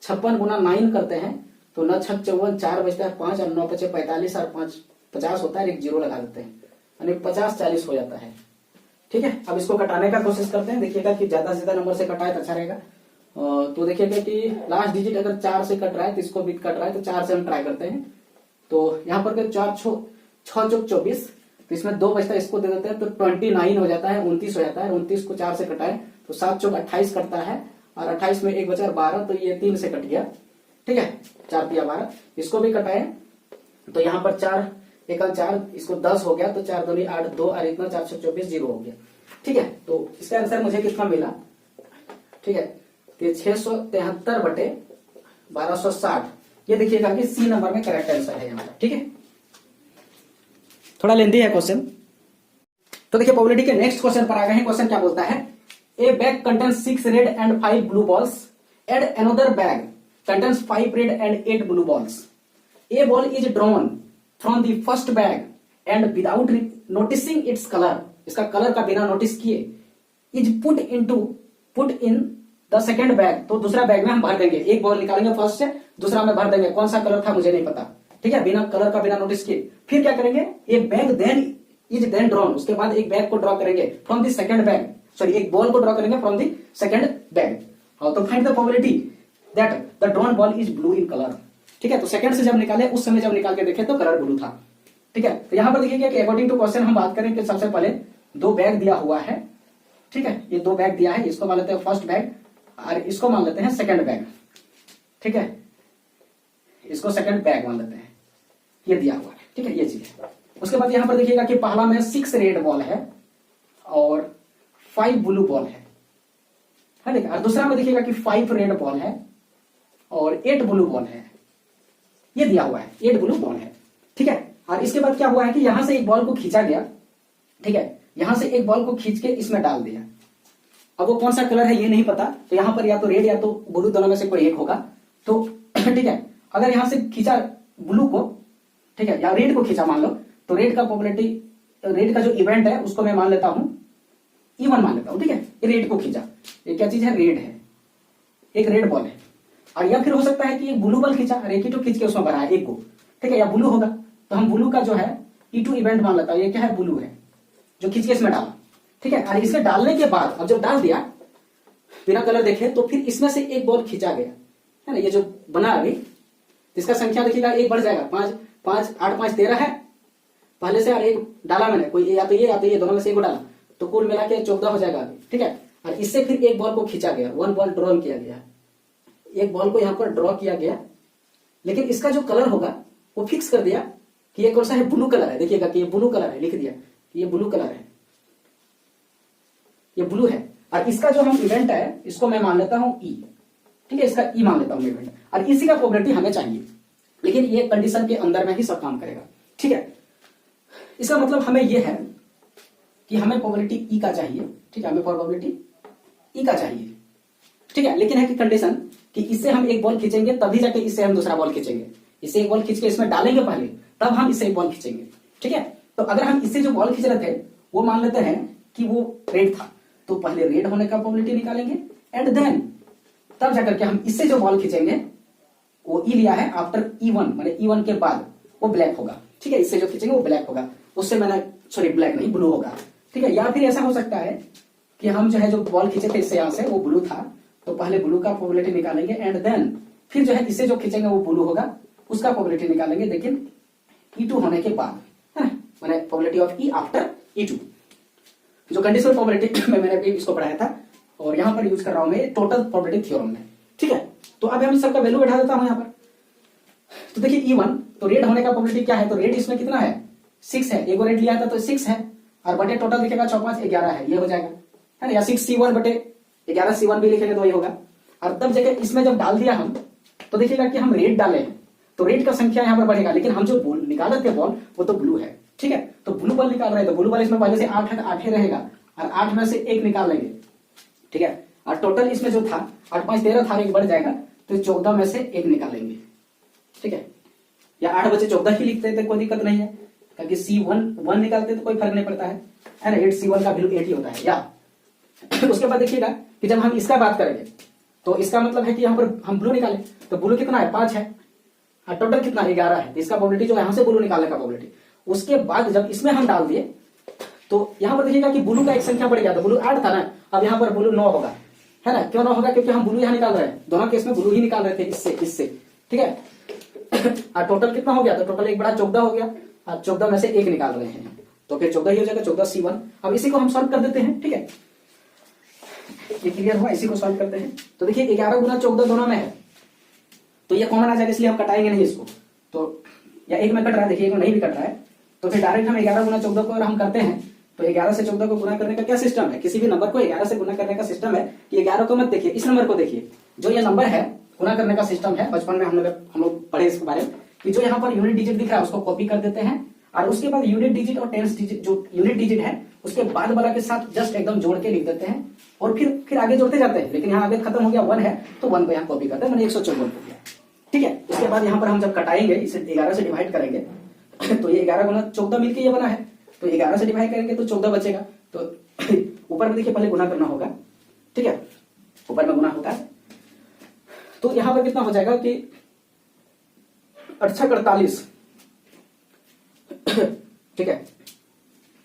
56 गुना 9 करते हैं, तो 9 6 54, 4 बचता है 5 और 9 5 45 और 5 50 होता है, एक 0 लगा देते हैं, यानी 50 40 हो जाता है, ठीक है। अब इसको कटाने का कोशिश करते हैं, देखिएगा कि ज्यादा से ज्यादा नंबर से कटाए तो अच्छा रहेगा। तो देखिएगा कि लास्ट डिजिट अगर 4 से कट रहा है तो इसको भी कट रहा है, तो 4 से हम ट्राई करते हैं। तो यहाँ पर 4 6 चौक 24, तो इसमें 2 बचता है, इसको दे देते हैं, तो 29 हो जाता है, 29 हो जाता है। 29 को 4 से कटाए तो 7 चौक 28 कटता है, और 28 में 1 बचा 12, तो ये 3 से कट गया, ठीक है, 4 3 12। इसको भी कटाए तो यहाँ पर 4 1 4, इसको 10 हो गया, तो 4 2 8 2 और इतना 4 24 0 हो गया, ठीक है। तो इसका आंसर मुझे कितना मिला, ठीक है, 673 बटे 1260, ये देखिएगा कि सी नंबर में करेक्ट आंसर है हमारा, ठीक है। थोड़ा लेंदी है क्वेश्चन, तो देखिए प्रोबेबिलिटी के नेक्स्ट क्वेश्चन पर आ गए हैं। क्वेश्चन क्या बोलता है, a bag contains 6 red and 5 blue balls, and another bag contains 5 red and 8 blue balls, a ball is drawn from the first bag and without noticing its colour, इसका colour का बिना notice किए, is put in the second bag, तो दूसरा bag में हम भर देंगे, एक बॉल निकालेंगे फर्स्ट से, दूसरा में भर देंगे, कौन सा कलर था मुझे नहीं पता, ठीक है, बिना कलर का बिना नोटिस किए। फिर क्या करेंगे, एक बैग देन ड्रॉन, उसके बाद एक बैग को ड्रॉ करेंगे from the second bag, sorry एक बॉल को ड्रॉ करेंगे फ्रॉम द सेकंड बैग। तो find the probability that the drawn ball is blue in colour, ठीक है। तो सेकंड से जब निकाले, उस समय जब निकाल के देखे तो कलर ब्लू था, ठीक है। तो यहां पर देखिए कि अकॉर्डिंग टू क्वेश्चन हम बात करें कि सबसे पहले 2 बैग दिया हुआ है, ठीक है, ये 2 बैग दिया है, इसको मान लेते हैं फर्स्ट बैग और इसको मान लेते हैं सेकंड बैग, ठीक है, इसको सेकंड बैग मान लेते हैं, ये दिया हुआ है, ठीक है, ये चीज है। उसके बाद यहां पर देखिएगा कि पहला में 6 रेड बॉल है और 5 ब्लू बॉल है देखिए, और दूसरा में देखिएगा कि 5 रेड बॉल है और 8 ब्लू बॉल है, ये दिया हुआ है, 8 ब्लू बॉल है, ठीक है। और इसके बाद क्या हुआ है कि यहां से एक बॉल को खींचा गया, ठीक है, यहां से एक बॉल को खींच के इसमें डाल दिया, अब वो कौन सा कलर है ये नहीं पता, तो यहां पर या तो रेड या तो ब्लू, दोनों में से कोई एक होगा, तो ठीक है, अगर यहां से खींचा ब्लू को, ठीक है, या रेड को खींचा मान लो, तो रेड का प्रोबेबिलिटी, रेड का जो इवेंट है उसको मैं मान लेता हूं E1 मान लेता हूं, ठीक है, ये रेड को खींचा, ये क्या चीज है, रेड है, एक रेड बॉल है। और या फिर हो सकता है कि एक ब्लू बॉल खींचा, एक ही तो खींच के उसमें भरा है एक को, ठीक है, या ब्लू होगा, तो हम ब्लू का जो है E2 इवेंट मान लेता हूं, ये क्या है, ब्लू है जो खींच के इसमें डाला, ठीक है। और इसके डालने के बाद अब जब डाल दिया बिना कलर देखे, तो फिर इसमें से एक बॉल खींचा गया है ना, ये जो बना अभी, इसका संख्या देखिएगा एक बढ़ जाएगा, 5 5 8 5 13 है पहले से, और एक डाला मैंने कोई, या तो ये दोनों में से एक डाला, तो कुल मिला के 14 हो जाएगा अभी, ठीक है। और इससे फिर एक बॉल को खींचा गया, 1 बॉल ड्रॉ किया गया, एक बॉल को यहां पर ड्रॉ किया गया, लेकिन इसका जो कलर होगा वो फिक्स कर दिया कि ये कौन सा है, ब्लू कलर है, देखिएगा कि ये ब्लू कलर है, लिख दिया कि ये ब्लू कलर है, ये ब्लू है। और इसका जो हम इवेंट है इसको मैं मान लेता हूं E, ठीक है, इसका E मान लेता हूं इवेंट, और इसी का प्रोबेबिलिटी हमें चाहिए, लेकिन ये कंडीशन के अंदर में ही सब काम करेगा, ठीक है। इसका मतलब हमें यह है कि हमें प्रोबेबिलिटी E का चाहिए, ठीक है, हमें प्रोबेबिलिटी E का चाहिए, ठीक है, लेकिन है कि कंडीशन कि इससे हम एक बॉल खींचेंगे तभी जाके इससे हम दूसरा बॉल खींचेंगे, इससे एक बॉल खींच के इसमें डालेंगे पहले, तब हम इससे एक बॉल खींचेंगे, ठीक है। तो अगर हम इससे जो बॉल खींच रहे थे वो मान लेते हैं कि वो रेड था, तो पहले रेड होने का प्रोबेबिलिटी निकालेंगे, एंड देन तब जाकर के हम इससे जो बॉल खींचेंगे वो E लिया है आफ्टर E1, माने E1 के बाद वो ब्लैक होगा, ठीक है, इससे जो खींचेंगे वो ब्लैक होगा, उससे मैंने सॉरी ब्लैक नहीं ब्लू होगा, ठीक है। या फिर ऐसा हो सकता है कि हम जो है जो बॉल खींचे थे इससे यहां से वो ब्लू था, तो पहले ब्लू का प्रोबेबिलिटी निकालेंगे, एंड देन फिर जो है इससे जो खींचेंगे वो ब्लू होगा, उसका प्रोबेबिलिटी निकालेंगे, लेकिन E2 होने के बाद, है ना, माने probability of E after E2, जो कंडीशनल प्रोबेबिलिटी में मैंने अभी इसको पढ़ाया था, और यहां पर यूज कर रहा हूं मैं टोटल प्रोबेबिलिटी थ्योरम में, ठीक है। तो अब हम सबका वैल्यू बैठा देता हूं यहाँ पर। तो देखिए E1 तो रेड होने का प्रोबेबिलिटी क्या है, तो रेड इसमें कितना है 6 है, एक रेड लिया था तो 6 है, और बटे टोटल लिखेगा 4 5 11 है, ये हो जाएगा है ना, या 6C1 बटे 11C1 भी लिखेंगे तो ये होगा। और तब जगह इसमें जब डाल दिया हम तो देखिएगा कि हम रेड डाले हैं तो रेड का संख्या यहाँ पर बढ़ेगा, लेकिन हम जो बॉल निकाले थे बॉल वो तो ब्लू है, ठीक है, तो ब्लू बॉल निकाल रहे हैं तो ब्लू बॉल इसमें पहले से 8 है तो 8 ही रहेगा, और 8 में से 1 निकाल लेंगे, ठीक है, और टोटल इसमें जो था 8 5 13 था, एक बढ़ जाएगा तो 14 में से 1 निकालेंगे, ठीक है, या 8 बचे 14 ही लिखते थे कोई दिक्कत नहीं है, क्योंकि C1 निकालते तो कोई फर्क नहीं पड़ता है ना, 8C1 का वैल्यू 8 ही होता है। या उसके बाद देखिएगा कि जब हम इसका बात करेंगे तो इसका मतलब है कि यहाँ पर हम ब्लू निकाले तो ब्लू कितना है 5 है, और टोटल कितना 11 है, इसका प्रोबेबिलिटी जो यहाँ से ब्लू निकालने का प्रोबेबिलिटी। उसके बाद जब इसमें हम डाल दिए तो यहाँ पर देखिएगा कि ब्लू का एक संख्या बढ़ गया, तो ब्लू 8 था ना, अब यहाँ पर ब्लू 9 होगा, है ना, क्यों 9 होगा, क्योंकि हम ब्लू यहाँ निकाल रहे हैं, दोनों केस में ब्लू ही निकाल रहे थे इससे, ठीक है। और टोटल कितना हो गया, तो टोटल एक बड़ा 14 हो गया, और 14 में से 1 निकाल रहे हैं तो फिर 14 ही हो जाएगा, 14C1। अब इसी को हम सॉल्व कर देते हैं, ठीक है, ये क्लियर हुआ, इसी को सॉल्व करते हैं। तो देखिए 11 गुना 14 दोनों में है तो ये कॉमन आ जाएगा, इसलिए हम कटाएंगे नहीं इसको, तो या एक में कट रहा है, देखिए एक में नहीं भी कट रहा है, तो फिर डायरेक्ट हम 11 गुना 14 को अगर हम करते हैं तो 11 से 14 को गुना करने का क्या सिस्टम है, किसी भी नंबर को 11 से गुना करने का सिस्टम है कि 11 को मत देखिए, इस नंबर को देखिए, जो ये नंबर है गुना करने का सिस्टम है, बचपन में हम लोग पढ़े इसके बारे में कि जो यहाँ पर यूनिट डिजिट दिख रहा है उसको कॉपी कर देते हैं, और उसके बाद यूनिट डिजिट और टेंस डिजिट, जो यूनिट डिजिट है उसके बाद वाला के साथ जस्ट एकदम जोड़ के लिख देते हैं, और फिर आगे जोड़ते जाते हैं, लेकिन यहाँ आगे खत्म हो गया 1 है तो 1 को यहाँ कॉपी करते हैं, मैंने 154 हो गया, ठीक है। उसके बाद यहाँ पर हम जब कटाएंगे, इसे 11 से डिवाइड करेंगे तो ये 11 गुना 14 मिलकर ये बना है, तो 11 से डिवाइड करेंगे तो 14 बचेगा, तो ऊपर में देखिए पहले गुना करना होगा, ठीक है, ऊपर में गुना होता है, तो यहाँ पर कितना हो जाएगा कि 48, ठीक है,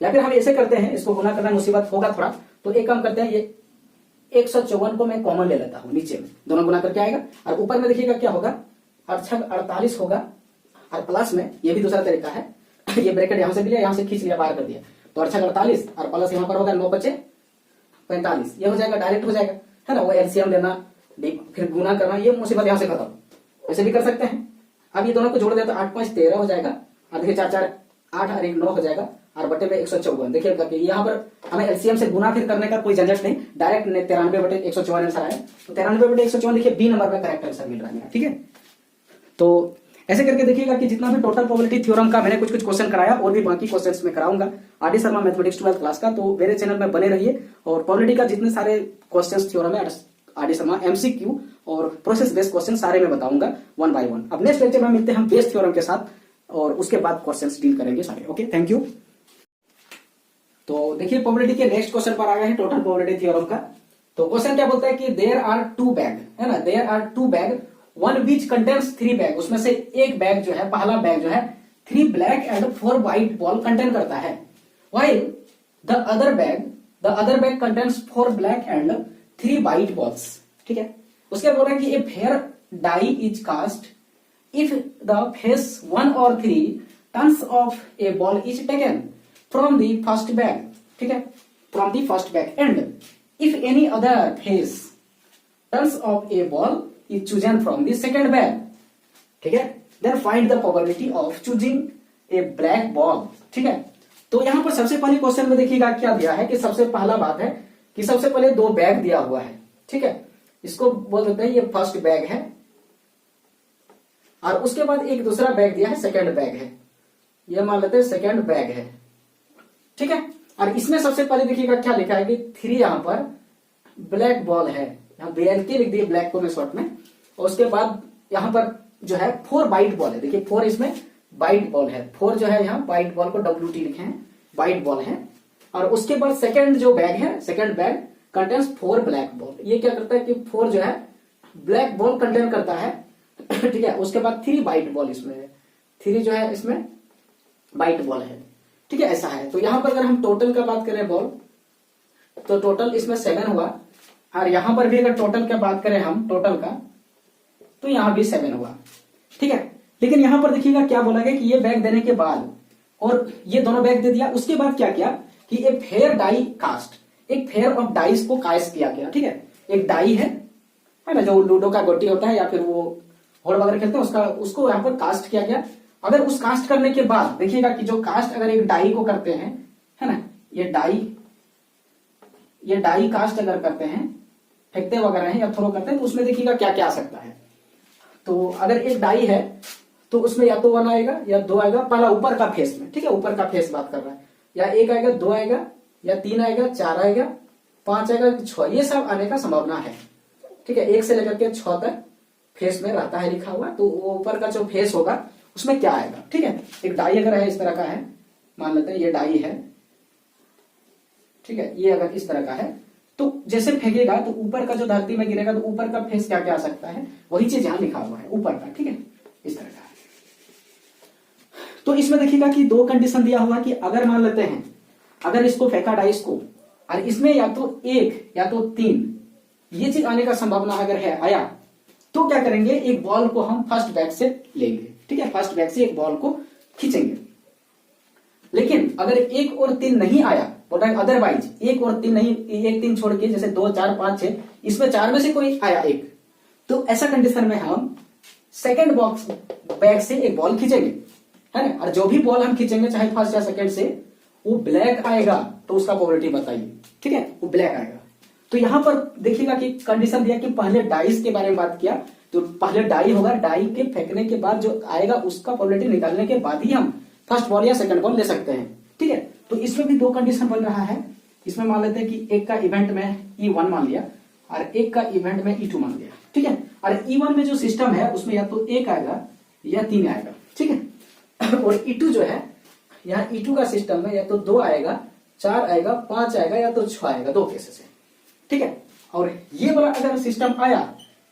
या फिर हम ऐसे करते हैं, इसको गुना करना मुसीबत होगा थोड़ा, तो एक काम करते हैं, ये 154 को मैं कॉमन ले लेता हूं, नीचे में दोनों गुना करके आएगा, और ऊपर में देखिएगा क्या होगा 48 होगा, और प्लस में ये भी दूसरा तरीका है, ये ब्रैकेट यहां से भी लिया, यहां से खींच लिया, बाहर कर दिया, तो 48 और प्लस यहाँ पर होगा 9 बचे 45, ये हो जाएगा, डायरेक्ट हो जाएगा, है ना, वो एलसीएम लेना फिर गुना करना, ये मुसीबत यहां से खत्म, ऐसे भी कर सकते हैं। अब ये दोनों को जोड़ दिया तो 8 5 13 हो जाएगा, और देखिए 4 4 8 और 1 9 हो जाएगा, और बटे में 154, देखिएगा कि यहाँ पर हमें एलसीएम से गुना फिर करने का कोई झंझट नहीं, डायरेक्ट 93 बटे 154 आंसर आया, तो 93 बटे 154 देखिए बी नंबर में करेक्ट आंसर मिल रहा है, ठीक है। तो ऐसे करके देखिएगा कि जितना भी टोटल प्रोबेबिलिटी थ्योरम का मैंने कुछ क्वेश्चन कराया, और भी बाकी क्वेश्चंस में कराऊंगा RD Sharma mathematics 12th class का, तो मेरे चैनल में बने रहिए, और प्रोबेबिलिटी का जितने सारे क्वेश्चंस थ्योरम है आरडी शर्मा एमसीक्यू और प्रोसेस बेस्ड क्वेश्चन सारे में बताऊंगा 1 बाय 1। अब नेक्स्ट लेक्चर में मिलते हैं हम बेस थ्योरम के साथ, और उसके बाद क्वेश्चंस डील करेंगे सारे, ओके, थैंक यू। तो देखिए प्रोबेबिलिटी के नेक्स्ट क्वेश्चन पर आ गए हैं टोटल प्रोबेबिलिटी थ्योरम का। तो क्वेश्चन क्या बोलता है कि देयर आर 2 बैग, है ना, there are 2 bag, one which contains 3 bag, उसमें से एक बैग जो है, पहला बैग जो है 3 black and 4 white ball contain करता है, while the other bag contains 4 black and 3 white balls, ठीक है। उसके बोल रहे हैं कि a fair die is cast if the face 1 or 3 turns up a ball is taken from the first bag, ठीक है, from the first bag, and if any other face turns up a ball is chosen from the second bag, ठीक है, then find the probability of choosing a black ball, ठीक है। तो यहां पर सबसे पहले क्वेश्चन में देखिएगा क्या दिया है कि सबसे पहला बात है कि सबसे पहले 2 बैग दिया हुआ है, ठीक है, इसको बोल देते हैं ये फर्स्ट बैग है, और उसके बाद एक दूसरा बैग दिया है, सेकंड बैग है, ये मान लेते हैं सेकंड बैग है, ठीक है। और इसमें सबसे पहले देखिएगा क्या लिखा है कि 3 यहां पर ब्लैक बॉल है, यहाँ BLK लिख दिए ब्लैक को मैं शॉर्ट में, और उसके बाद यहाँ पर जो है 4 वाइट बॉल है, देखिए 4 इसमें वाइट बॉल है, 4 जो है यहाँ वाइट बॉल को WT लिखे हैं, वाइट बॉल है, और उसके बाद सेकंड जो बैग है, second bag contains 4 black ball, ये क्या करता है कि 4 जो है ब्लैक बॉल कंटेन करता है, ठीक है। उसके बाद 3 वाइट बॉल इसमें है, 3 जो है इसमें वाइट बॉल है, ठीक है, ऐसा है। तो यहाँ पर अगर हम टोटल का बात करें बॉल, तो टोटल इसमें 7 हुआ, और यहां पर भी अगर टोटल का बात करें हम टोटल का, तो यहां भी 7 हुआ, ठीक है। लेकिन यहां पर देखिएगा क्या बोला गया कि ये बैग देने के बाद, और ये दोनों बैग दे दिया, उसके बाद क्या किया कि एक फेयर डाई कास्ट, एक फेयर ऑफ डाइस को कास्ट किया गया, ठीक है, एक डाई है है ना, जो लूडो का गोटी होता है या फिर वो होड़ वगैरह खेलते हैं उसको यहाँ पर कास्ट किया गया। अगर उस कास्ट करने के बाद देखिएगा कि जो कास्ट अगर एक डाई को करते हैं, है ना, ये डाई कास्ट अगर करते हैं, फेंकते वगैरह हैं या थ्रो करते हैं, तो उसमें देखिएगा क्या क्या आ सकता है। तो अगर एक डाई है तो उसमें या तो 1 आएगा या 2 आएगा, पहला ऊपर का फेस में, ठीक है, ऊपर का फेस बात कर रहा है, या 1 आएगा, 2 आएगा, या 3 आएगा, 4 आएगा, 5 आएगा, 6, ये सब आने का संभावना है। ठीक है, 1 से लेकर के 6 तक फेस में रहता है लिखा हुआ, तो वो ऊपर का जो फेस होगा उसमें क्या आएगा। ठीक है, एक डाई अगर है इस तरह का है, मान लेते हैं ये डाई है, ठीक है, ये अगर इस तरह का है तो जैसे फेंकेगा तो ऊपर का जो धरती में गिरेगा तो ऊपर का फेस क्या क्या आ सकता है, वही चीज यहां लिखा हुआ है ऊपर का। ठीक है, इस तरह का है। तो इसमें देखिएगा कि 2 कंडीशन दिया हुआ कि अगर मान लेते हैं अगर इसको फेंका डाइस को और इसमें या तो 1 या तो 3 ये चीज आने का संभावना अगर है आया, तो क्या करेंगे, एक बॉल को हम फर्स्ट बैग से लेंगे। ठीक है, फर्स्ट बैग से एक बॉल को खींचेंगे। लेकिन अगर 1 और 3 नहीं आया, अदरवाइज 1 और 3 नहीं, 1 3 छोड़ के जैसे 2 4 5 6 इसमें 4 में से कोई आया 1, तो ऐसा कंडीशन में हम सेकंड बॉक्स बैग से एक बॉल खींचेंगे, है ना, और जो भी बॉल हम खींचेंगे चाहे फर्स्ट या सेकंड से, वो ब्लैक आएगा तो उसका प्रोबेबिलिटी बताइए। ठीक है, वो ब्लैक आएगा। तो यहां पर देखिएगा कि कंडीशन दिया कि पहले डाइस के बारे में बात किया, तो पहले डाई होगा, डाई के फेंकने के बाद जो आएगा उसका प्रोबेबिलिटी निकालने के बाद ही हम फर्स्ट बॉल या सेकंड बॉल ले सकते हैं। ठीक है, तो इसमें भी 2 कंडीशन बन रहा है। इसमें मान लेते हैं कि एक का इवेंट में E1 मान लिया और एक का इवेंट में E2 मान लिया। ठीक है, और E1 में जो सिस्टम है उसमें या तो 1 आएगा या 3 आएगा। ठीक है, और E2 जो है, यहाँ E2 का सिस्टम में या तो 2 आएगा, 4 आएगा, 5 आएगा या तो 6 आएगा, 2 केसेस है। ठीक है, और ये वाला अगर सिस्टम आया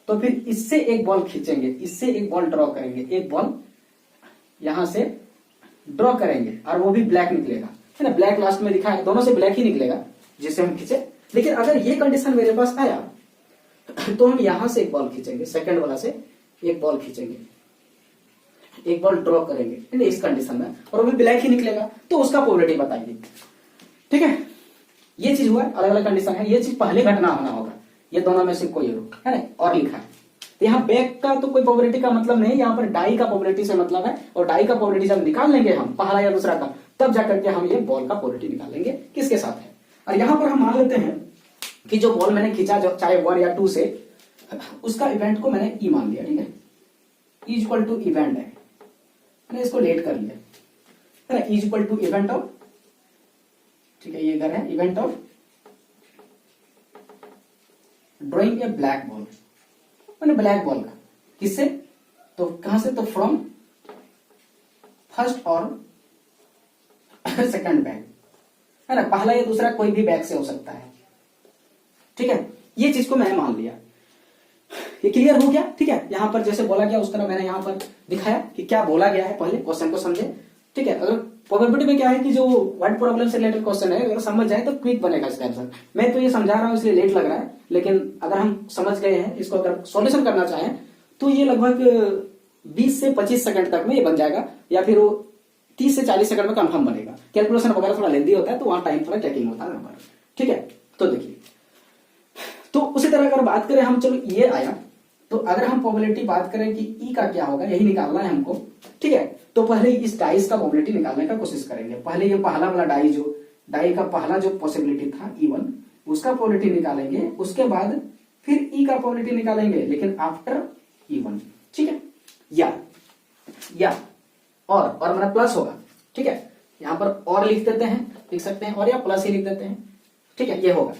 तो फिर इससे एक बॉल खींचेंगे, इससे एक बॉल ड्रॉ करेंगे, एक बॉल यहां से ड्रॉ करेंगे और वो भी ब्लैक निकलेगा, है ना, ब्लैक लास्ट में लिखा है, दोनों से ब्लैक ही निकलेगा जिससे हम खींचे। लेकिन अगर ये कंडीशन मेरे पास आया तो हम यहां से एक बॉल खींचेंगे, सेकंड वाला से एक बॉल खींचेंगे, एक बॉल ड्रॉ करेंगे इस कंडीशन में, और वो भी ब्लैक ही निकलेगा, तो उसका प्रोबेबिलिटी बताइए। ठीक है, ये चीज हुआ, अलग अलग कंडीशन है, ये चीज पहले घटना होना होगा, ये दोनों में से कोई है ना, और लिखा है। तो यहाँ बैक का तो कोई प्रोबेबिलिटी का मतलब नहीं, यहाँ पर डाई का प्रोबेबिलिटी से मतलब है, और डाई का प्रोबेबिलिटी जब निकाल लेंगे हम पहला या दूसरा का, तब जाकर के हम ये बॉल का प्रोबेबिलिटी निकालेंगे किसके साथ है। और यहाँ पर हम मान लेते हैं कि जो बॉल मैंने खींचा, जो चाहे 1 या 2 से, उसका इवेंट को मैंने E मान लिया। ठीक है, E इक्वल टू इवेंट है, मैंने इसको लेट कर लिया, है ना, E equal to event of, ठीक है, ये इधर है, event of drawing a black ball, मैंने ब्लैक बॉल का किससे, तो कहां से, तो फ्रॉम फर्स्ट और सेकंड बैग, है ना, पहला या दूसरा कोई भी बैग से हो सकता है। ठीक है, ये चीज को मैंने मान लिया, ये क्लियर हो गया। ठीक है, यहां पर जैसे बोला गया उस तरह मैंने यहां पर दिखाया कि क्या बोला गया है, पहले क्वेश्चन को समझे। ठीक है, अगर प्रोबेबिलिटी में क्या है कि जो वर्ड प्रॉब्लम से रिलेटेड क्वेश्चन है, अगर समझ जाए तो क्विक बनेगा इसका आंसर। मैं तो ये समझा रहा हूं इसलिए लेट लग रहा है, लेकिन अगर हम समझ गए हैं इसको, अगर सॉल्यूशन करना चाहें तो ये लगभग 20 से 25 सेकंड तक में ये बन जाएगा, या फिर वो 30 से 40 सेकंड में कंफर्म बनेगा। कैलकुलेशन वगैरह थोड़ा लेंदी होता है, तो वहां टाइम थोड़ा चेकिंग होता है। ठीक है, तो देखिए, तो उसी तरह अगर बात करें हम, चलो ये आया, तो अगर हम प्रोबेबिलिटी बात करें कि ई का क्या होगा, यही निकालना है हमको। ठीक है, तो पहले इस डाइस का प्रोबेबिलिटी निकालने का कोशिश करेंगे। पहले ये पहला वाला डाई, जो डाई का पहला जो पॉसिबिलिटी था E1, उसका प्रोबेबिलिटी निकालेंगे, उसके बाद फिर ई का प्रोबेबिलिटी निकालेंगे, लेकिन आफ्टर E1। ठीक है, या और मतलब प्लस होगा। ठीक है, यहां पर और लिख देते हैं, लिख सकते हैं, और या प्लस ही लिख देते हैं। ठीक है, ये होगा।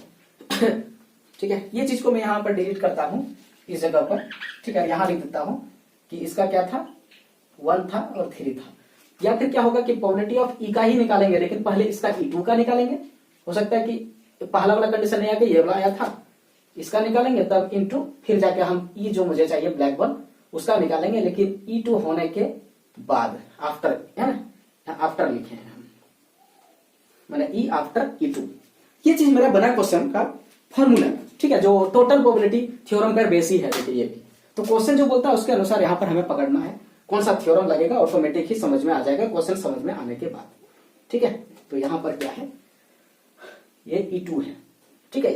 ठीक है, ये चीज को मैं यहां पर डिलीट करता हूं इस जगह पर। ठीक है, यहां लिख देता हूं कि इसका क्या था, 1 था और 3 था। या फिर क्या होगा कि प्रोबेबिलिटी ऑफ ई का ही निकालेंगे, लेकिन पहले इसका E2 का निकालेंगे। हो सकता है कि पहला वाला कंडीशन नहीं आया कि ये वाला आया था, इसका निकालेंगे, तब इनटू फिर जाके हम ई जो मुझे चाहिए ब्लैक बॉल उसका निकालेंगे, लेकिन E2 होने के बाद, आफ्टर, है ना, आफ्टर लिखे हैं हम, मैंने ई आफ्टर E2। ये चीज मेरा बना क्वेश्चन का फॉर्मूला। ठीक है, जो टोटल प्रोबेबिलिटी थ्योरम पर बेसी है। देखिए, ये भी तो क्वेश्चन जो बोलता है उसके अनुसार यहाँ पर हमें पकड़ना है कौन सा थ्योरम लगेगा, ऑटोमेटिक ही समझ में आ जाएगा क्वेश्चन समझ में आने के बाद। ठीक है, तो यहाँ पर क्या है, ये E2 है। ठीक है,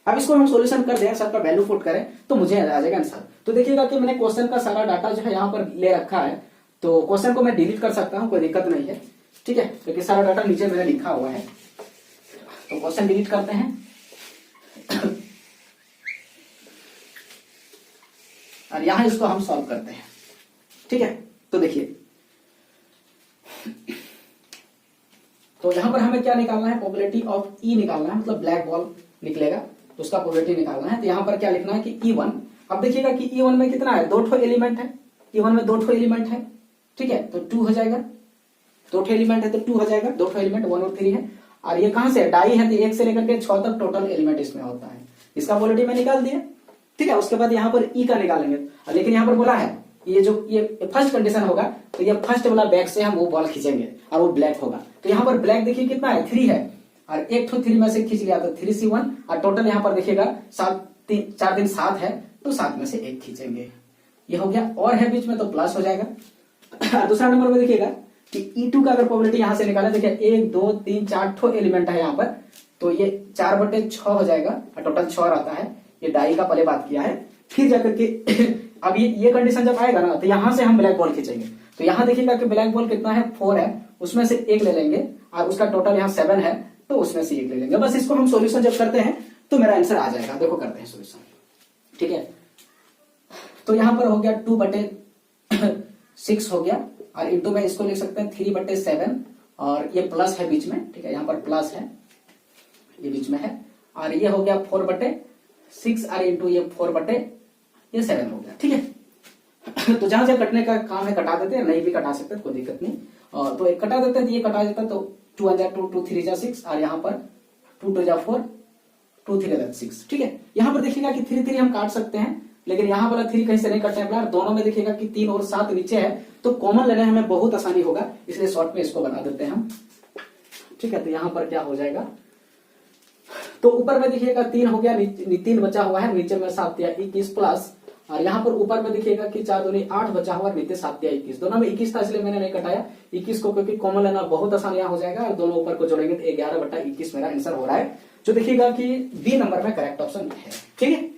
अब इसको हम सॉल्यूशन कर दें, सर का वैल्यू पुट करें तो मुझे आ जाएगा आंसर। तो देखिएगा कि मैंने क्वेश्चन का सारा डाटा जो है यहाँ पर ले रखा है, तो क्वेश्चन को मैं डिलीट कर सकता हूँ, कोई दिक्कत नहीं है, ठीक है, क्योंकि सारा डाटा नीचे मैंने लिखा हुआ है। तो क्वेश्चन डिलीट करते हैं और यहां इसको हम सॉल्व करते हैं, ठीक है। तो देखिए, तो यहां पर हमें क्या निकालना है, प्रोबेबिलिटी ऑफ ई निकालना है, मतलब ब्लैक बॉल निकलेगा तो उसका प्रोबेबिलिटी निकालना है। तो यहां पर क्या लिखना है कि E1, अब देखिएगा कि E1 में कितना है, 2 ठो एलिमेंट है, E1 में 2 ठो एलिमेंट है, ठीक है, तो 2 हो जाएगा, 2 ठो एलिमेंट है तो 2 हो जाएगा, 2 ठो एलिमेंट 1 और 3 है, और ये कहां से डाई है तो 1 से लेकर के 6 तक टोटल एलिमेंट इसमें होता है, इसका प्रोबेबिलिटी में निकाल दिया, ठीक है। उसके बाद यहाँ पर ई का निकालेंगे, लेकिन यहाँ पर बोला है ये फर्स्ट कंडीशन होगा तो ये फर्स्ट वाला बैग से हम वो बॉल खींचेंगे और वो ब्लैक होगा। तो यहाँ पर ब्लैक देखिए कितना है, 3 है, और एक तो 3 में से खींच लिया तो 3C1, और टोटल यहाँ पर देखिएगा 4 दिन 7 है तो 7 में से 1 खींचेंगे, ये हो गया। और है बीच में तो प्लस हो जाएगा। दूसरा नंबर में देखिएगा कि E2 का अगर प्रोबेबिलिटी यहाँ से निकाला, देखिए 1 2 3 4 ठो एलिमेंट है यहाँ पर, तो ये 4/6 हो जाएगा, और टोटल 6 रहता है, ये डाई का पहले बात किया है। फिर जाकर के अब ये कंडीशन जब आएगा ना तो यहां से हम ब्लैक बॉल खींचेंगे, तो यहां देखिएगा कि ब्लैक बॉल कितना है, 4 है, उसमें से 1 ले लेंगे, और उसका टोटल यहाँ 7 है तो उसमें से 1 ले लेंगे। बस इसको हम सोल्यूशन जब करते हैं तो मेरा आंसर आ जाएगा। देखो करते हैं सोल्यूशन, ठीक है। तो यहां पर हो गया 2/6 हो गया, और इंटू में इसको लिख सकते हैं 3/7, और ये प्लस है बीच में, ठीक है, यहाँ पर प्लस है, ये बीच में है, और ये हो गया 4/6, और इंटू ये 4/7 हो गया, ठीक है। तो जहां से कटने का काम है कटा देते हैं, नहीं भी कटा सकते कोई दिक्कत नहीं, और तो एक कटा देते हैं, ये कटा देता तो 2 1 2 2 3 6, और यहाँ पर 2 2 4 2 3 6, ठीक है। यहाँ पर देखिएगा कि 3 3 हम काट सकते हैं, लेकिन यहाँ वाला 3 कहीं से नहीं कटने वाला, दोनों में देखिएगा कि 3 और 7 नीचे है, तो कॉमन लेने हमें बहुत आसानी होगा, इसलिए शॉर्ट में इसको बना देते हैं हम, ठीक है। तो यहाँ पर क्या हो जाएगा, तो ऊपर में देखिएगा 3 हो गया, 3 बचा हुआ है, नीचे में 7 या 21 प्लस, और यहाँ पर ऊपर में देखिएगा कि 4 दूनी 8 बचा हुआ, नीचे 7 या 21, दोनों में 21 था इसलिए मैंने नहीं कटाया 21 को, क्योंकि कॉमन लेना बहुत आसान यहाँ हो जाएगा, और दोनों ऊपर को जोड़ेंगे तो 11/21 मेरा आंसर हो रहा है, जो देखिएगा कि बी नंबर में करेक्ट ऑप्शन है, ठीक है।